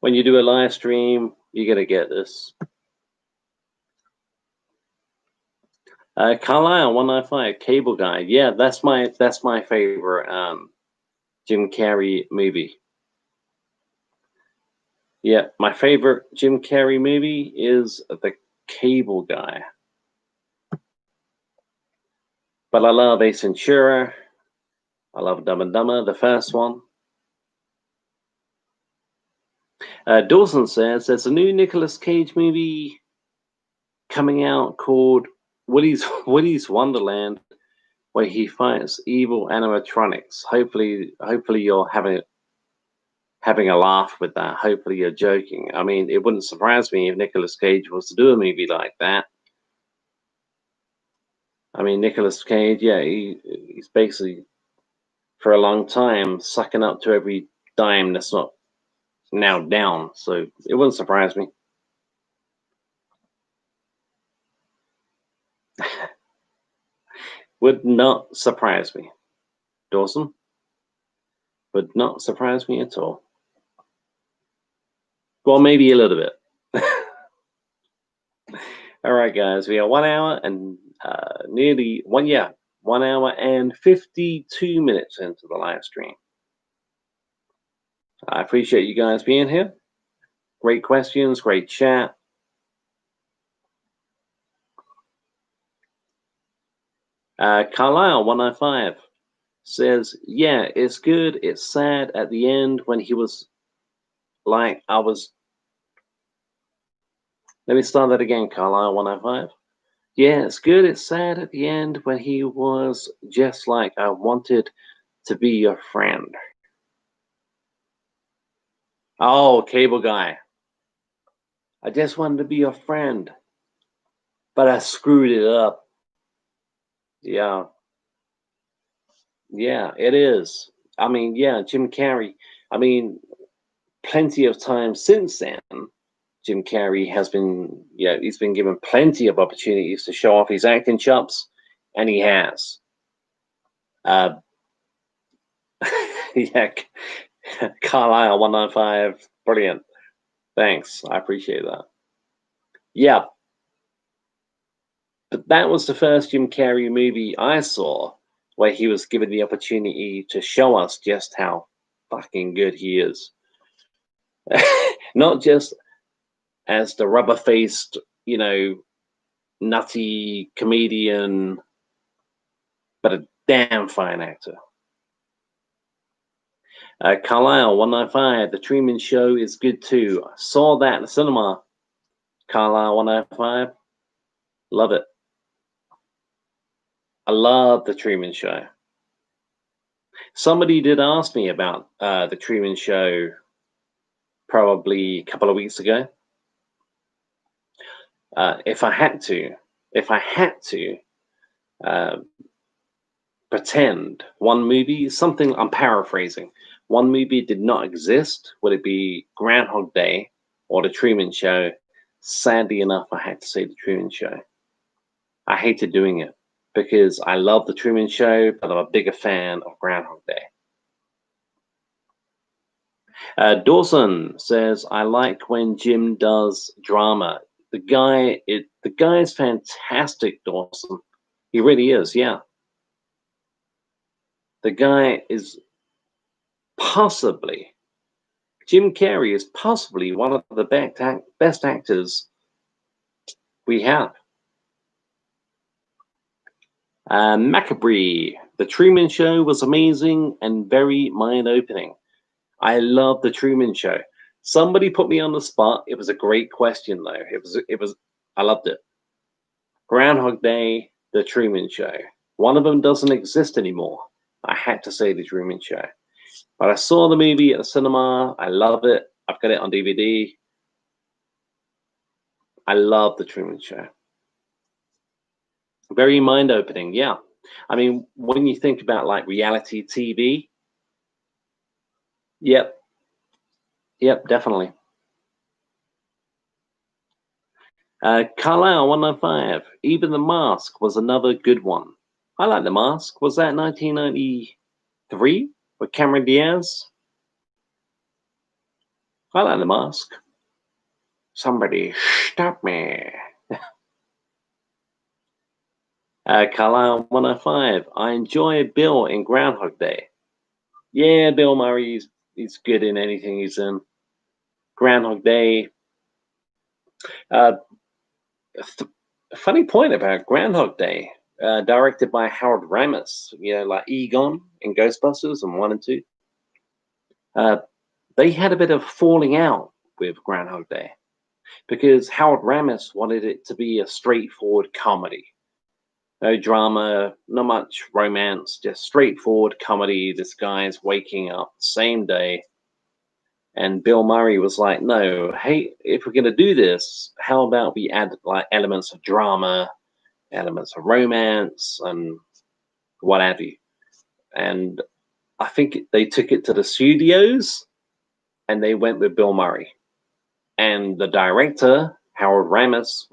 When you do a live stream, you're gonna get this. Carlisle 195, Cable Guy. Yeah, that's my favorite Jim Carrey movie. Yeah, my favorite Jim Carrey movie is The Cable Guy. But I love Ace Ventura. I love Dumb and Dumber, the first one. Dawson says there's a new Nicolas Cage movie coming out called Willy's Wonderland, where he fights evil animatronics. Hopefully you're having a laugh with that. Hopefully you're joking. I mean, it wouldn't surprise me if Nicolas Cage was to do a movie like that. I mean, Nicolas Cage, yeah, he's basically for a long time sucking up to every dime that's not now down. So it wouldn't surprise me. Would not surprise me. Dawson? Would not surprise me at all. Well, maybe a little bit. All right, guys, we are 1 hour and nearly 1 hour and 52 minutes into the live stream. I appreciate you guys being here. Great questions, great chat. Carlisle 195 says, yeah, it's good. It's sad at the end when he was like, let me start that again, Carlisle 195. Yeah, it's good. It's sad at the end when he was just like, I wanted to be your friend. Oh, Cable Guy. I just wanted to be your friend, but I screwed it up. Yeah. Yeah, it is. I mean, yeah, Jim Carrey. I mean, plenty of time since then, Jim Carrey has been, yeah, he's been given plenty of opportunities to show off his acting chops, and he has. Yeah, Carlisle 195, brilliant. Thanks, I appreciate that. Yeah, but that was the first Jim Carrey movie I saw where he was given the opportunity to show us just how fucking good he is. Not just as the rubber-faced, nutty comedian, but a damn fine actor. Carlisle 195, The Truman Show is good too. I saw that in the cinema. Carlisle 195, love it. I love The Truman Show. Somebody did ask me about The Truman Show probably a couple of weeks ago. If I had to pretend one movie, something I'm paraphrasing, one movie did not exist, would it be Groundhog Day or The Truman Show? Sadly enough, I had to say The Truman Show. I hated doing it because I love The Truman Show, but I'm a bigger fan of Groundhog Day. Dawson says, I like when Jim does drama. The guy's fantastic, Dawson. He really is, yeah. The guy is possibly, Jim Carrey is possibly one of the best actors we have. Macabre. The Truman Show was amazing and very mind-opening. I love the Truman Show. Somebody put me on the spot. It was a great question, though. It was. I loved it. Groundhog Day, The Truman Show. One of them doesn't exist anymore. I had to say The Truman Show. But I saw the movie at the cinema. I love it. I've got it on DVD. I love The Truman Show. Very mind opening. Yeah. I mean, when you think about like reality TV, yep. Yep, definitely. Carlisle 105. Even the Mask was another good one. I like the Mask. Was that 1993 with Cameron Diaz? I like the Mask. Somebody stop me. Carlisle 105. I enjoy Bill in Groundhog Day. Yeah, Bill Murray, he's good in anything he's in. Groundhog Day. Uh, Funny point about Groundhog Day. Directed by Howard Ramis, like Egon in Ghostbusters and 1 and 2. They had a bit of falling out with Groundhog Day because Howard Ramis wanted it to be a straightforward comedy. No drama, not much romance, just straightforward comedy. This guy's waking up the same day. And Bill Murray was like, no, hey, if we're going to do this, how about we add like elements of drama, elements of romance, and what have you. And I think they took it to the studios and they went with Bill Murray. And the director, Howard Ramis,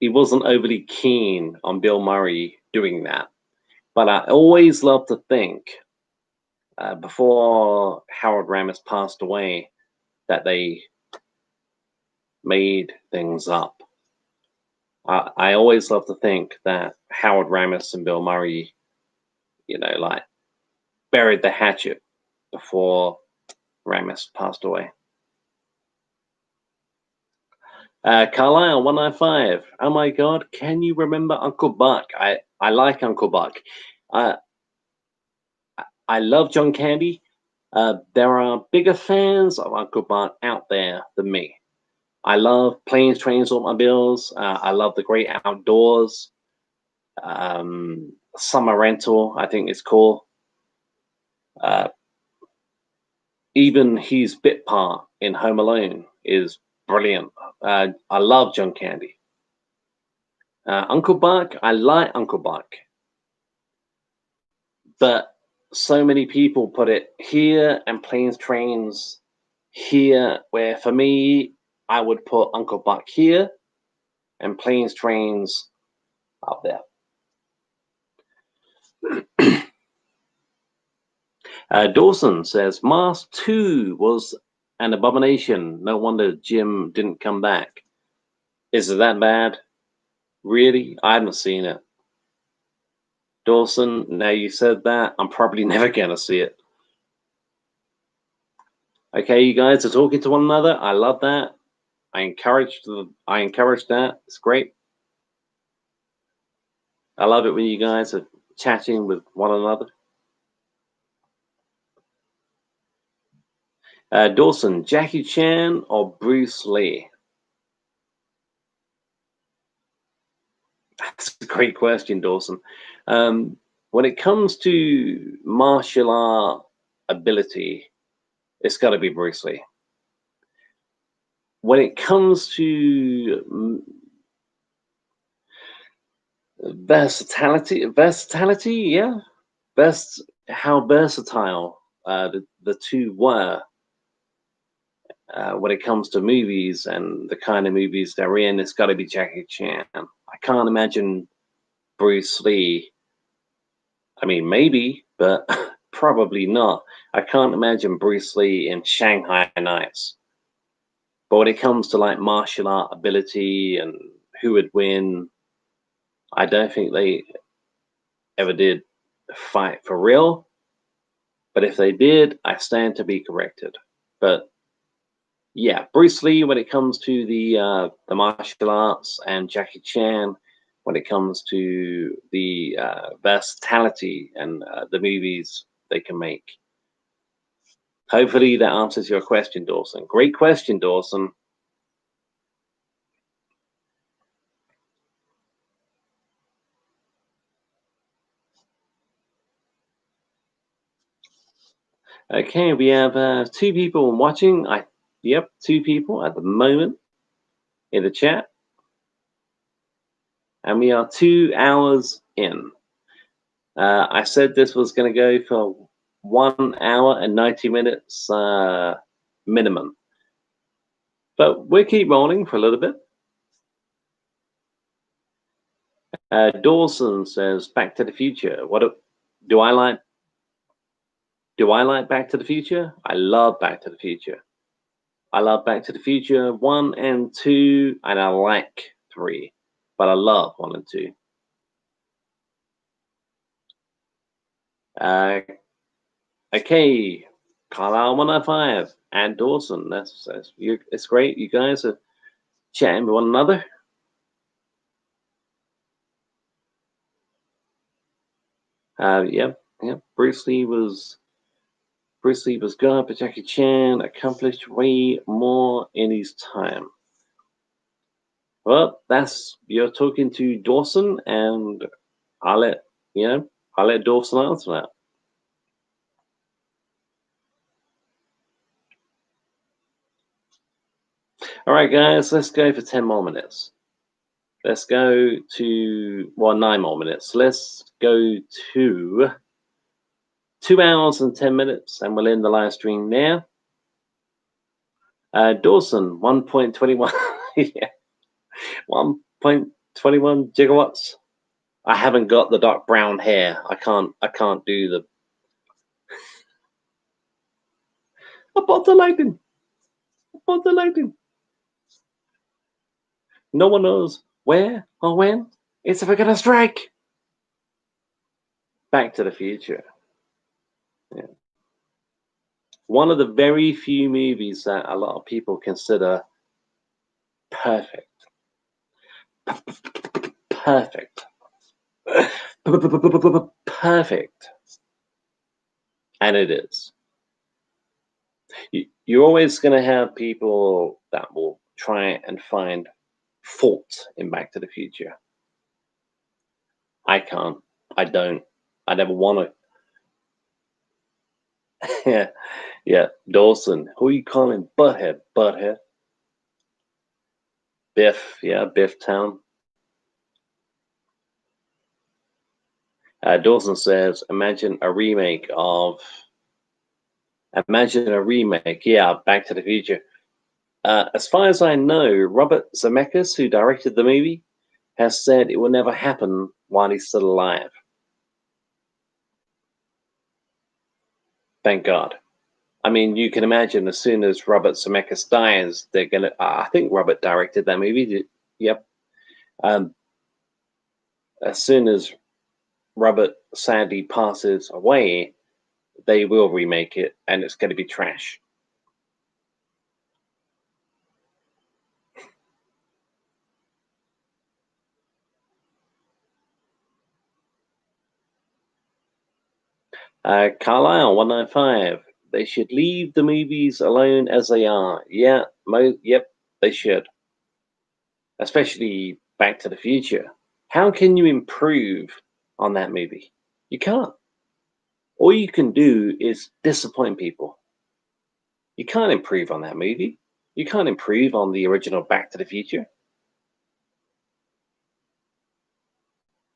he wasn't overly keen on Bill Murray doing that. But I always love to think, before Howard Ramis passed away, that they made things up. I always love to think that Howard Ramis and Bill Murray, like buried the hatchet before Ramis passed away. Carlisle 195. Oh my God, can you remember Uncle Buck? I like Uncle Buck. I love John Candy. There are bigger fans of Uncle Buck out there than me. I love Planes, Trains, Automobiles. I love The Great Outdoors. Summer Rental, I think it's cool. Even his bit part in Home Alone is brilliant. I love John Candy. Uncle Buck, I like Uncle Buck. But so many people put it here and Planes, Trains here, where for me, I would put Uncle Buck here and Planes, Trains up there. Dawson says, Mask 2 was an abomination. No wonder Jim didn't come back. Is it that bad? Really? I haven't seen it. Dawson, now you said that, I'm probably never going to see it. Okay, you guys are talking to one another. I love that. I encourage that. It's great. I love it when you guys are chatting with one another. Dawson, Jackie Chan or Bruce Lee? That's a great question, Dawson. When it comes to martial art ability, it's got to be Bruce Lee. When it comes to versatility, yeah, how versatile the two were. When it comes to movies and the kind of movies they're in, it's got to be Jackie Chan. I can't imagine Bruce Lee. I mean, maybe, but probably not. I can't imagine Bruce Lee in Shanghai Nights. But when it comes to like martial art ability and who would win, I don't think they ever did fight for real. But if they did, I stand to be corrected. But yeah, Bruce Lee when it comes to the martial arts, and Jackie Chan when it comes to the versatility and the movies they can make. Hopefully that answers your question, Dawson. Great question, Dawson. Okay, we have 2 people watching. Yep, 2 people at the moment in the chat, and we are 2 hours in. I said this was going to go for 1 hour and 90 minutes minimum, but we'll keep rolling for a little bit. Dawson says, "Back to the Future." Do I like? Do I like Back to the Future? I love Back to the Future. I love Back to the Future 1 and 2, and I like 3, but I love 1 and 2. Okay, Carlisle 105 and Dawson. It's great. You guys are chatting with one another. Yep. Bruce Lee was good, but Jackie Chan accomplished way more in his time. Well, you're talking to Dawson, and I'll let Dawson answer that. All right, guys, let's go for 10 more minutes. Let's go to 9 more minutes. Let's go to 2 hours and 10 minutes, and we'll end the live stream now. Dawson, 1.21. Yeah, 1.21 gigawatts. I haven't got the dark brown hair. I can't do the. Above the lighting. Above the lighting. No one knows where or when it's ever gonna strike. Back to the Future. Yeah. One of the very few movies that a lot of people consider perfect. Perfect. Perfect. And it is. You're always going to have people that will try and find fault in Back to the Future. I can't. I don't. I never want to. Yeah. Dawson. Who are you calling Butthead? Butthead. Biff. Yeah, Biff Town. Dawson says, imagine a remake. Yeah, Back to the Future. As far as I know, Robert Zemeckis, who directed the movie, has said it will never happen while he's still alive. Thank God. I mean, you can imagine as soon as Robert Zemeckis dies, they're gonna. I think Robert directed that movie. Yep. As soon as Robert sadly passes away, they will remake it, and it's going to be trash. Carlisle 195. They should leave the movies alone as they are. Yeah, yep, they should. Especially Back to the Future. How can you improve on that movie? You can't. All you can do is disappoint people. You can't improve on that movie. You can't improve on the original Back to the Future.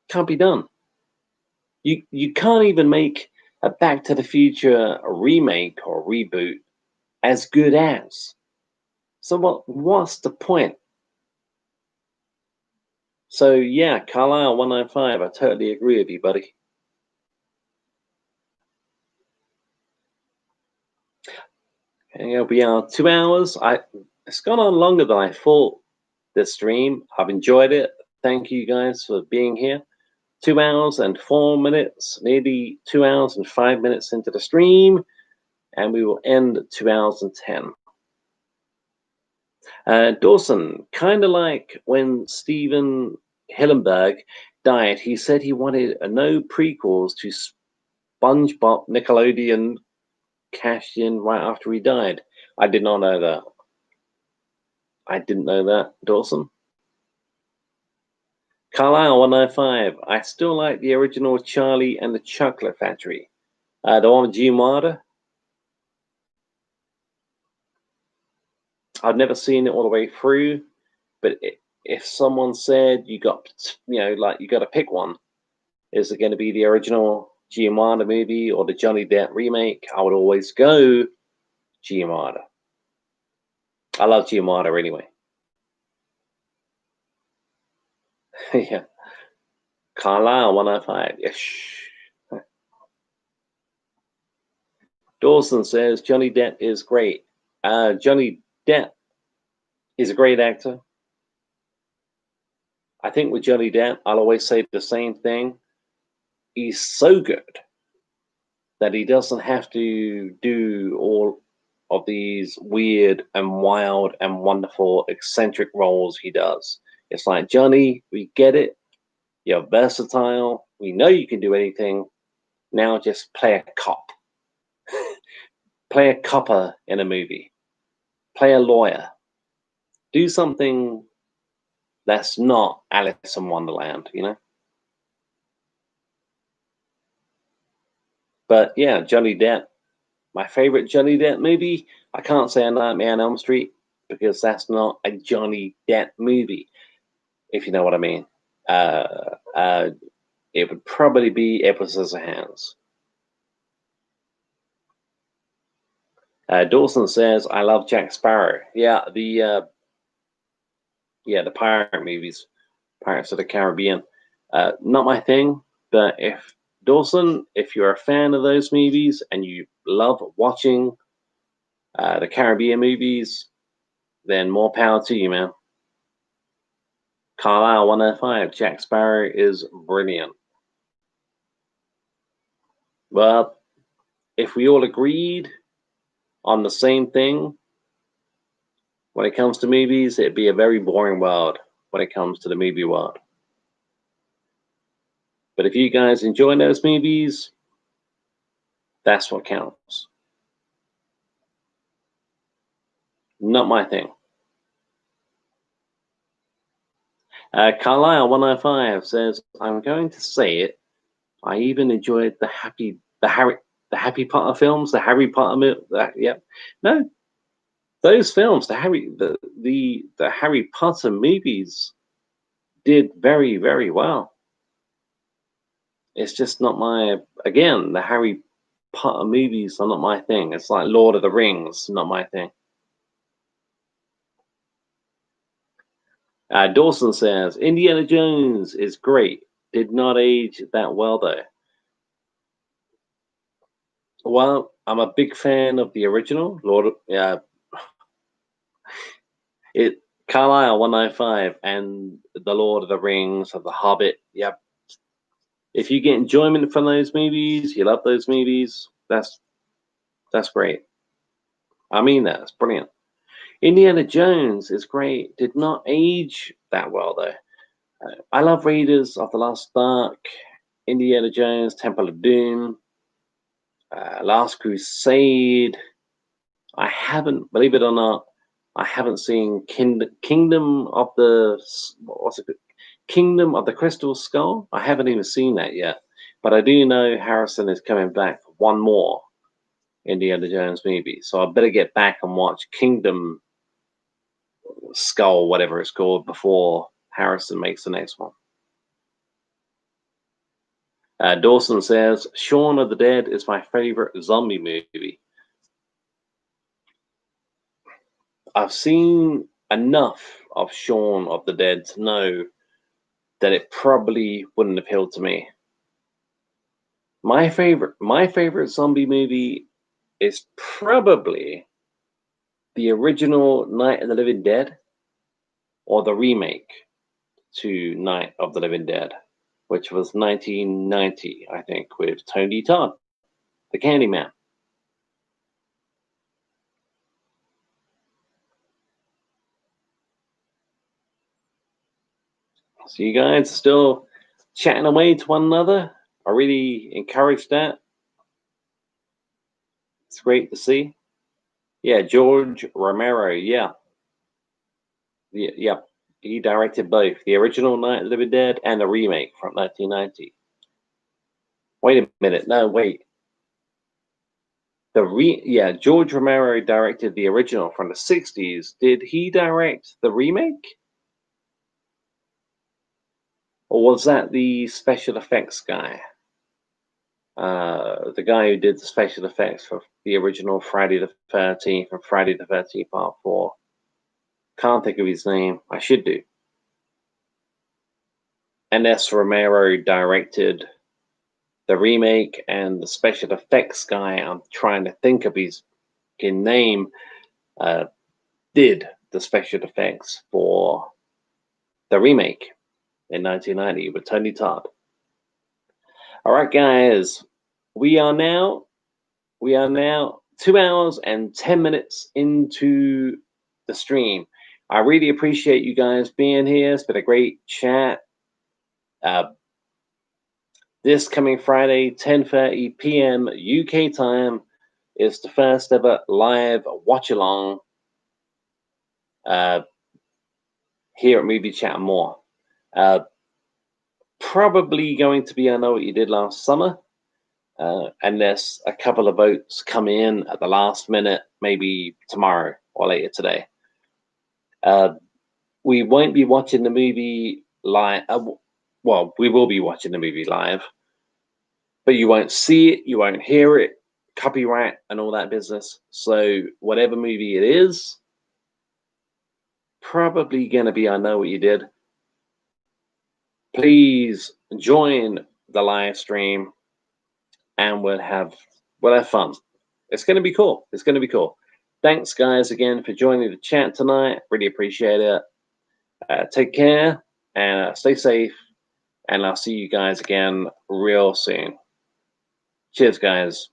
Can't be done. You can't even make a Back to the Future remake or reboot as good as. So what's the point? So yeah, Carlisle 195, I totally agree with you, buddy. And we are 2 hours. It's gone on longer than I thought, this stream. I've enjoyed it. Thank you guys for being here. 2 hours and 4 minutes, nearly 2 hours and 5 minutes into the stream, and we will end at 2 hours and 10. Dawson, kind of like when Stephen Hillenberg died, he said he wanted no prequels to SpongeBob. Nickelodeon cashed in right after he died. I did not know that. I didn't know that, Dawson. Carlisle 105. I still like the original Charlie and the Chocolate Factory. The one with Gene Wilder. I've never seen it all the way through, but if someone said you got, like you got to pick one, is it going to be the original Gene Wilder movie or the Johnny Depp remake? I would always go Gene Wilder. I love Gene Wilder anyway. Yeah. Carlisle 105. Yes. Dawson says Johnny Depp is great. Johnny Depp is a great actor. I think with Johnny Depp, I'll always say the same thing. He's so good that he doesn't have to do all of these weird and wild and wonderful eccentric roles he does. It's like, Johnny, we get it. You're versatile. We know you can do anything. Now just play a cop. Play a copper in a movie. Play a lawyer. Do something that's not Alice in Wonderland, But yeah, Johnny Depp. My favorite Johnny Depp movie, I can't say A Nightmare on Elm Street because that's not a Johnny Depp movie, if you know what I mean. It would probably be Edward Scissorhands. Dawson says, "I love Jack Sparrow." Yeah, the pirate movies, Pirates of the Caribbean. Not my thing, but if Dawson, if you're a fan of those movies and you love watching the Caribbean movies, then more power to you, man. Carlisle 105. Jack Sparrow is brilliant. Well, if we all agreed on the same thing when it comes to movies, it'd be a very boring world when it comes to the movie world. But if you guys enjoy those movies, that's what counts. Not my thing. Carlisle 105 says, "I'm going to say it. I even enjoyed the Happy Potter films, the Harry Potter. Yep. No, those films, the Harry Potter movies, did very, very well. It's just not the Harry Potter movies are not my thing. It's like Lord of the Rings, not my thing." Dawson says, "Indiana Jones is great. Did not age that well, though." Well, I'm a big fan of the original it Carlisle 105 and the Lord of the Rings of the Hobbit. Yep. If you get enjoyment from those movies, you love those movies. That's great. I mean that. It's brilliant. Indiana Jones is great. Did not age that well, though. I love Raiders of the Lost Ark, Indiana Jones, Temple of Doom, Last Crusade. I haven't, believe it or not, I haven't seen Kingdom of the what's it? Kingdom of the Crystal Skull. I haven't even seen that yet, but I do know Harrison is coming back for one more Indiana Jones movie, so I better get back and watch Kingdom Skull, whatever it's called, before Harrison makes the next one. Dawson says, "Shaun of the Dead is my favorite zombie movie." I've seen enough of Shaun of the Dead to know that it probably wouldn't appeal to me. My favorite zombie movie is probably the original Night of the Living Dead or the remake to Night of the Living Dead, which was 1990, I think, with Tony Todd, the Candyman. So you guys are still chatting away to one another. I really encourage that. It's great to see. Yeah, George Romero. Yeah, yeah. He directed both the original Night of the Living Dead and the remake from 1990. Wait a minute. No, wait. Yeah, George Romero directed the original from the 60s. Did he direct the remake? Or was that the special effects guy? The guy who did the special effects for the original Friday the 13th and Friday the 13th Part 4. Can't think of his name. I should do. N.S. Romero directed the remake, and the special effects guy, I'm trying to think of his name, did the special effects for the remake in 1990 with Tony Todd. All right, guys, we are now 2 hours and 10 minutes into the stream. I really appreciate you guys being here. It's been a great chat. This coming Friday, 10:30 p.m. UK time, is the first ever live watch along here at Movie Chat and More. Probably going to be I Know What You Did Last Summer, unless a couple of votes come in at the last minute, maybe tomorrow or later today. We won't be watching the movie live. Well, we will be watching the movie live, but you won't see it, you won't hear it, copyright and all that business. So whatever movie it is, probably going to be I Know What You Did. Please join the live stream and we'll have fun. It's going to be cool. It's going to be cool. Thanks, guys, again for joining the chat tonight. Really appreciate it. Take care and stay safe. And I'll see you guys again real soon. Cheers, guys.